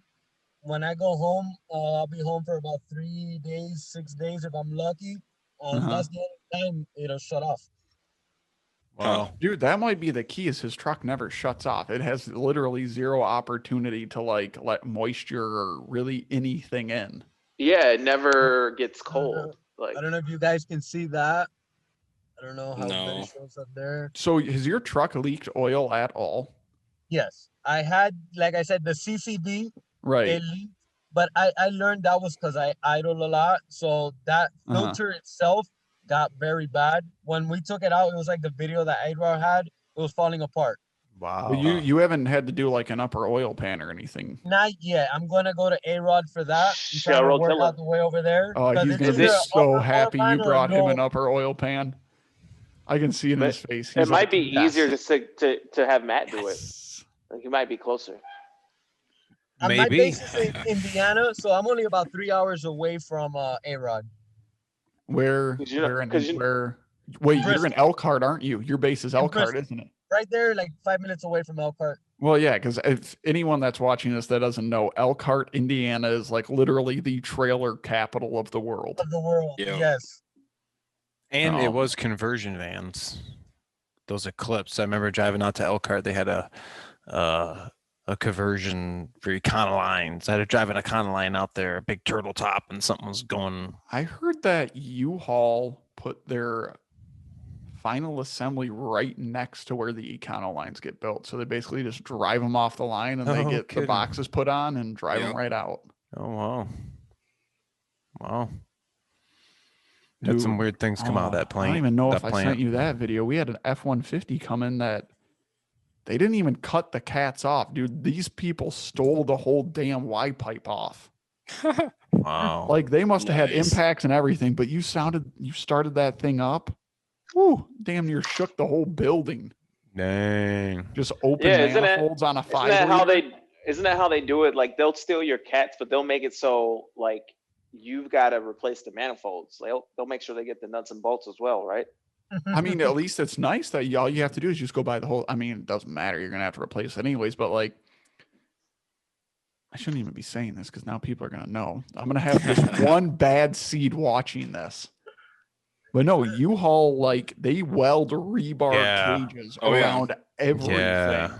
I'll be home for about 3 days, 6 days if I'm lucky. That's the only time it'll shut off. Wow. Dude, that might be the key is his truck never shuts off. It has literally zero opportunity to like let moisture or really anything in. Yeah, it never gets cold. Like I don't know if you guys can see that. I don't know how good No. it shows up there. So has your truck leaked oil at all? Yes, I had, like I said, the CCV. Right. It leaked, but I learned that was because I idle a lot. So that filter itself got very bad. When we took it out, it was like the video that Adrar had. It was falling apart. Wow. But you haven't had to do like an upper oil pan or anything. Not yet. I'm gonna go to A-Rod for that. I'm trying to work Cheryl out the way over there. Oh, 'cause he's it's gonna be either an so upper oil happy pan you or brought him no. an upper oil pan. I can see it in his face. it He's might like, be "Yes." easier to have Matt do it. Yes. Like he might be closer. My Maybe. base is in Indiana, so I'm only about 3 hours away from A-Rod. Where 'Cause you know- where in 'cause you- where wait, you're in Bristol. Elkhart, aren't you? Your base is In Elkhart, Bristol. isn't it? Right there, like 5 minutes away from Elkhart. Well, yeah, because if anyone that's watching this that doesn't know, Elkhart, Indiana is like literally the trailer capital of the world. Of the world. Yeah. Yes. And it Oh. was conversion vans. Those Eclipse. I remember driving out to Elkhart. They had a conversion for Econolines. I had to drive an Econoline out there, a big turtle top, and something was going. I heard that U-Haul put their final assembly right next to where the Econolines get built. So they basically just drive them off the line and they Oh, get kidding. the boxes put on and drive them Yep. right out. Oh wow, wow. Had some Dude, weird things come out of that plane. I don't even know that if I plant. sent you that video. We had an F-150 come in that they didn't even cut the cats off, dude. These people stole the whole damn Y pipe off. Wow. Like they must have had Nice. impacts and everything, but you started that thing up. Woo, damn near shook the whole building. Dang. Just open Yeah, isn't it- manifolds on a Isn't 5 that how liter. Isn't that how they do it? Like they'll steal your cats, but they'll make it so like you've got to replace the manifolds. They'll make sure they get the nuts and bolts as well, right? I mean, at least it's nice that all you have to do is just go buy the whole. I mean, it doesn't matter. You're gonna have to replace it anyways. But like, I shouldn't even be saying this because now people are gonna know. I'm gonna have this one bad seed watching this. But no, U-Haul, like they weld rebar Yeah. cages Oh, yeah. around everything. Yeah.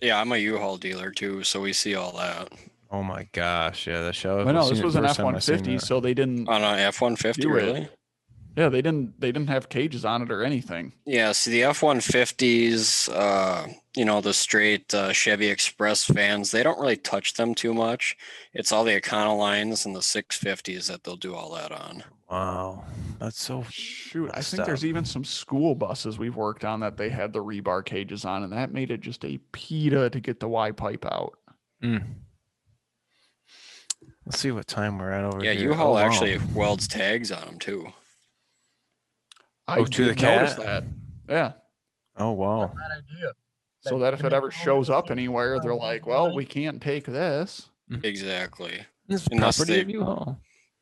Yeah, I'm a U-Haul dealer too, so we see all that. Oh my gosh. Yeah, that show. But no, this was an F-150, so they didn't. On an F-150, Do it. really? Yeah, they didn't have cages on it or anything. Yeah, see the F-150s, the straight Chevy Express vans, they don't really touch them too much. It's all the Econolines and the 650s that they'll do all that on. Wow. That's so. Shoot, I messed think there's up. even some school buses we've worked on that they had the rebar cages on, and that made it just a PETA to get the Y pipe out. Let's see what time we're at over Yeah, here. U-Haul Oh, wow. actually welds tags on them too. I Oh, to the did notice cat? that. Yeah. Oh wow. Bad idea. So Like, that if to it make ever all shows the up things anywhere, they're on like, one well, line. we can't take this. Exactly. This is Unless property they- of U-Haul.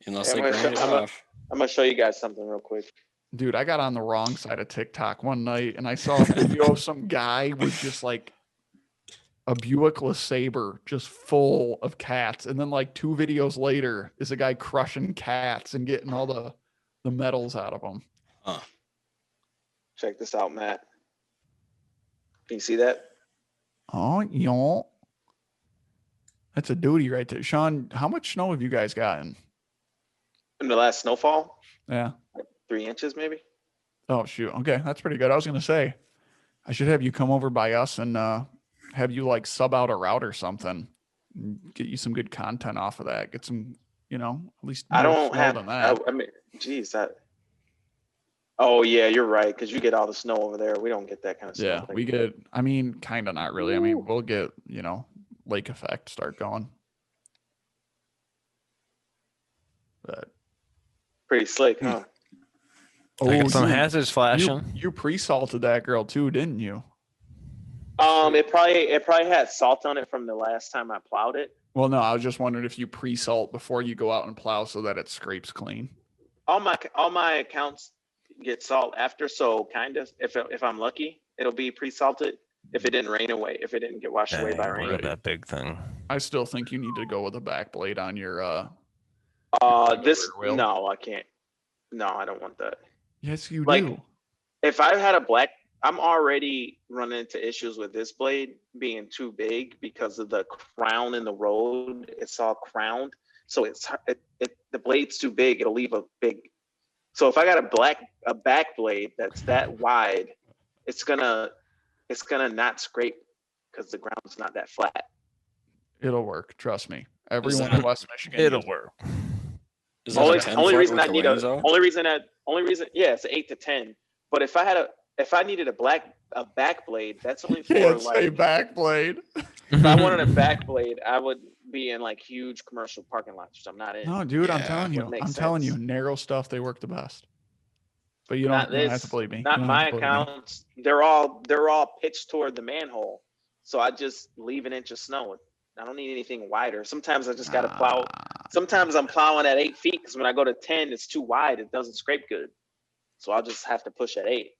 Unless Yeah, they I'm gonna grind it show- off. I'm gonna show you guys something real quick. Dude, I got on the wrong side of TikTok one night and I saw a video of some guy with just like a Buick LeSabre just full of cats. And then like 2 videos later is a guy crushing cats and getting all the medals out of them. Huh. Check this out, Matt. Can you see that? Oh, yeah. That's a duty right there. Sean, how much snow have you guys gotten? In the last snowfall, Yeah. 3 inches maybe. Oh, shoot. Okay, that's pretty good. I was going to say, I should have you come over by us and have you like sub out a route or something. And get you some good content off of that. Get some, at least I more don't snow have. than that. I mean, geez, Oh yeah, you're right. Because you get all the snow over there. We don't get that kind of snow. Yeah, we get, kind of not really. I mean, we'll get, lake effect start going. But Pretty slick, huh? I got some you- hazards flashing. You pre-salted that girl too, didn't you? It probably had salt on it from the last time I plowed it. Well, no, I was just wondering if you pre-salt before you go out and plow so that it scrapes clean. All my accounts get salt after, so kind of if I'm lucky, it'll be pre-salted. If it didn't rain away, if it didn't get washed away by rain. That big thing. I still think you need to go with a back blade on your wheel. No, I can't. No, I don't want that. Yes, you Like, do. If I had a black, I'm already running into issues with this blade being too big because of the crown in the road. It's all crowned, so the blade's too big. It'll leave a big. So if I got a back blade that's that wide, it's gonna not scrape because the ground's not that flat. It'll work. Trust me. Everyone that- in West Michigan. It'll work. Is that Only, a 10 only foot reason with I the need wings out? yeah, it's 8 to 10. But if I needed a back blade, that's only for Can't say like, back blade. if I wanted a back blade, I would be in like huge commercial parking lots, which I'm not in. No, dude, I'm Yeah, telling you. would make I'm telling you, sense. narrow stuff, they work the best. But you Not don't have to this, believe me. You not don't my have to believe me. accounts. They're all pitched toward the manhole. So I just leave an inch of snow. I don't need anything wider. Sometimes I just got to plow. Sometimes I'm plowing at 8 feet because when I go to 10, it's too wide. It doesn't scrape good. So I'll just have to push at 8.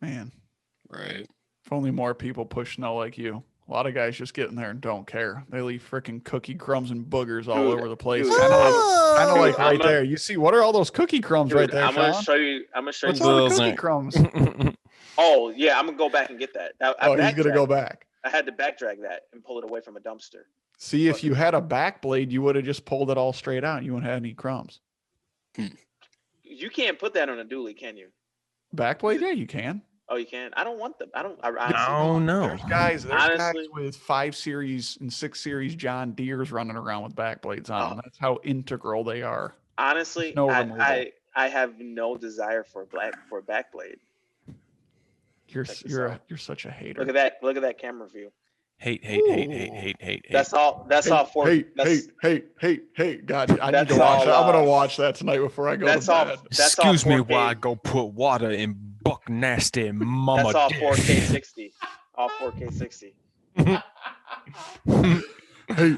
Man, Right. if only more people push snow like you. A lot of guys just get in there and don't care. They leave freaking cookie crumbs and boogers all Dude, over the place. dude, Kind of dude, like right I'm a- there. You see, what are all those cookie crumbs right there, I'm gonna Sean? show you. What's all the Those cookie aren't- crumbs? Oh yeah, I'm gonna go back and get that. Oh, he's gonna go back. I had to back drag that and pull it away from a dumpster. See, if you had a back blade, you would have just pulled it all straight out. You wouldn't have any crumbs. You can't put that on a dually, can you? Back blade, yeah, you can. Oh, you can. I don't want them. I honestly Oh don't. no. There's guys Honestly- with 5 Series and 6 Series John Deeres running around with back blades on them. Oh. That's how integral they are. Honestly, No removal. I have no desire for back blade. You're Check this you're out. you're such a hater. Look at that. Look at that camera view. Hate. That's all. That's all for. Hey, that's, God, I need That's to watch that. all, I'm gonna watch that tonight before I go That's to all. bed. That's all Excuse me 4K. while I go put water in buck nasty mama That's all dish. 4K 60. All 4K 60. Hey.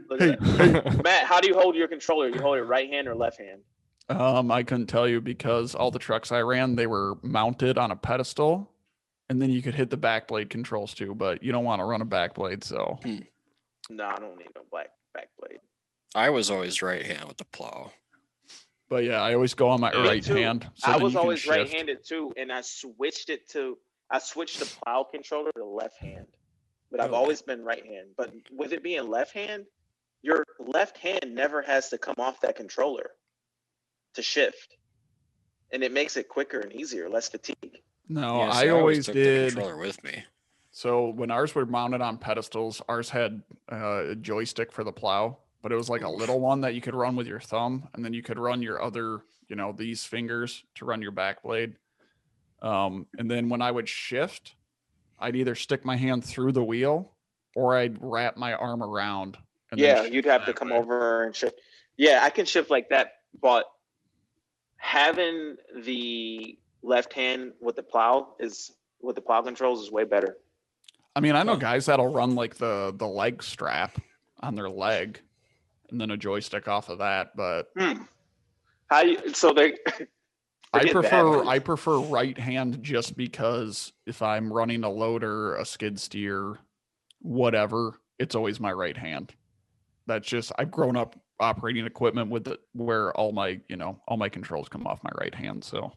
Look at that. Matt, how do you hold your controller? You hold it right hand or left hand? I couldn't tell you because all the trucks I ran, they were mounted on a pedestal, and then you could hit the back blade controls too. But you don't want to run a back blade, so No, I don't need no back blade. I was always right hand with the plow. But yeah, I always go on my Me right too. hand. So I then was you can always shift. right-handed too, and I switched the plow controller to left hand. But I've Oh. always been right hand. But with it being left hand, your left hand never has to come off that controller to shift. And it makes it quicker and easier, less fatigue. No, Yeah, I see, always took the did. controller with me. So when ours were mounted on pedestals, ours had a joystick for the plow, but it was like a little one that you could run with your thumb, and then you could run your other, these fingers to run your back blade. And then when I would shift, I'd either stick my hand through the wheel or I'd wrap my arm around. And then Yeah, shift you'd have to that come way. over and shift. Yeah, I can shift like that, but having the left hand with the plow controls is way better. I mean, I know guys that'll run like the leg strap on their leg and then a joystick off of that, but I prefer right hand just because if I'm running a loader, a skid steer, whatever, it's always my right hand. That's just, I've grown up operating equipment with it where all my controls come off my right hand. So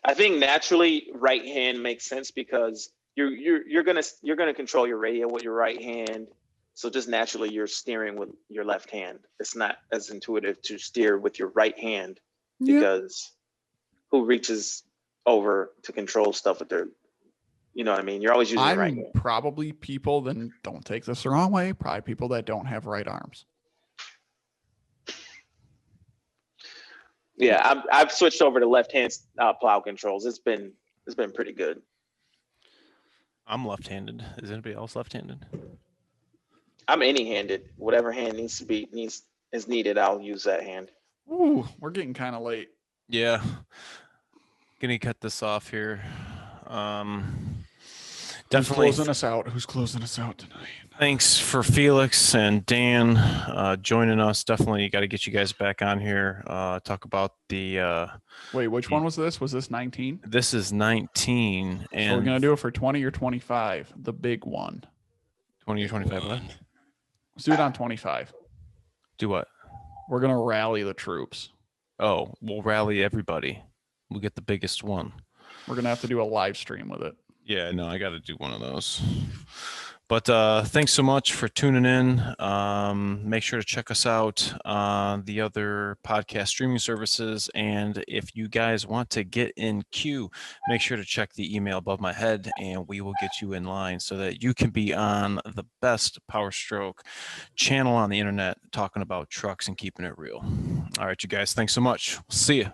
I think naturally right hand makes sense because you're gonna control your radio with your right hand. So just naturally you're steering with your left hand. It's not as intuitive to steer with your right hand because who reaches over to control stuff with their, you know what I mean? You're always using your right hand. Probably people, then don't take this the wrong way, probably people that don't have right arms. Yeah, I've switched over to left hand plow controls. It's been pretty good. I'm left-handed. Is anybody else left-handed? I'm any-handed. Whatever hand is needed, I'll use that hand. Ooh, we're getting kind of late. Yeah. Gonna cut this off here. Definitely. Who's closing us out tonight? Thanks for Felix and Dan joining us. Definitely got to get you guys back on here. Talk about the. Wait, which one was this? Was this 19? This is 19, and so we're gonna do it for 20 or 25. The big one. 20 or 25. What? Let's do it on 25. Do what? We're gonna rally the troops. Oh, we'll rally everybody. We'll get the biggest one. We're gonna have to do a live stream with it. Yeah, no, I got to do one of those. But thanks so much for tuning in. Make sure to check us out on the other podcast streaming services. And if you guys want to get in queue, make sure to check the email above my head and we will get you in line so that you can be on the best Powerstroke channel on the internet talking about trucks and keeping it real. All right, you guys, thanks so much. See you.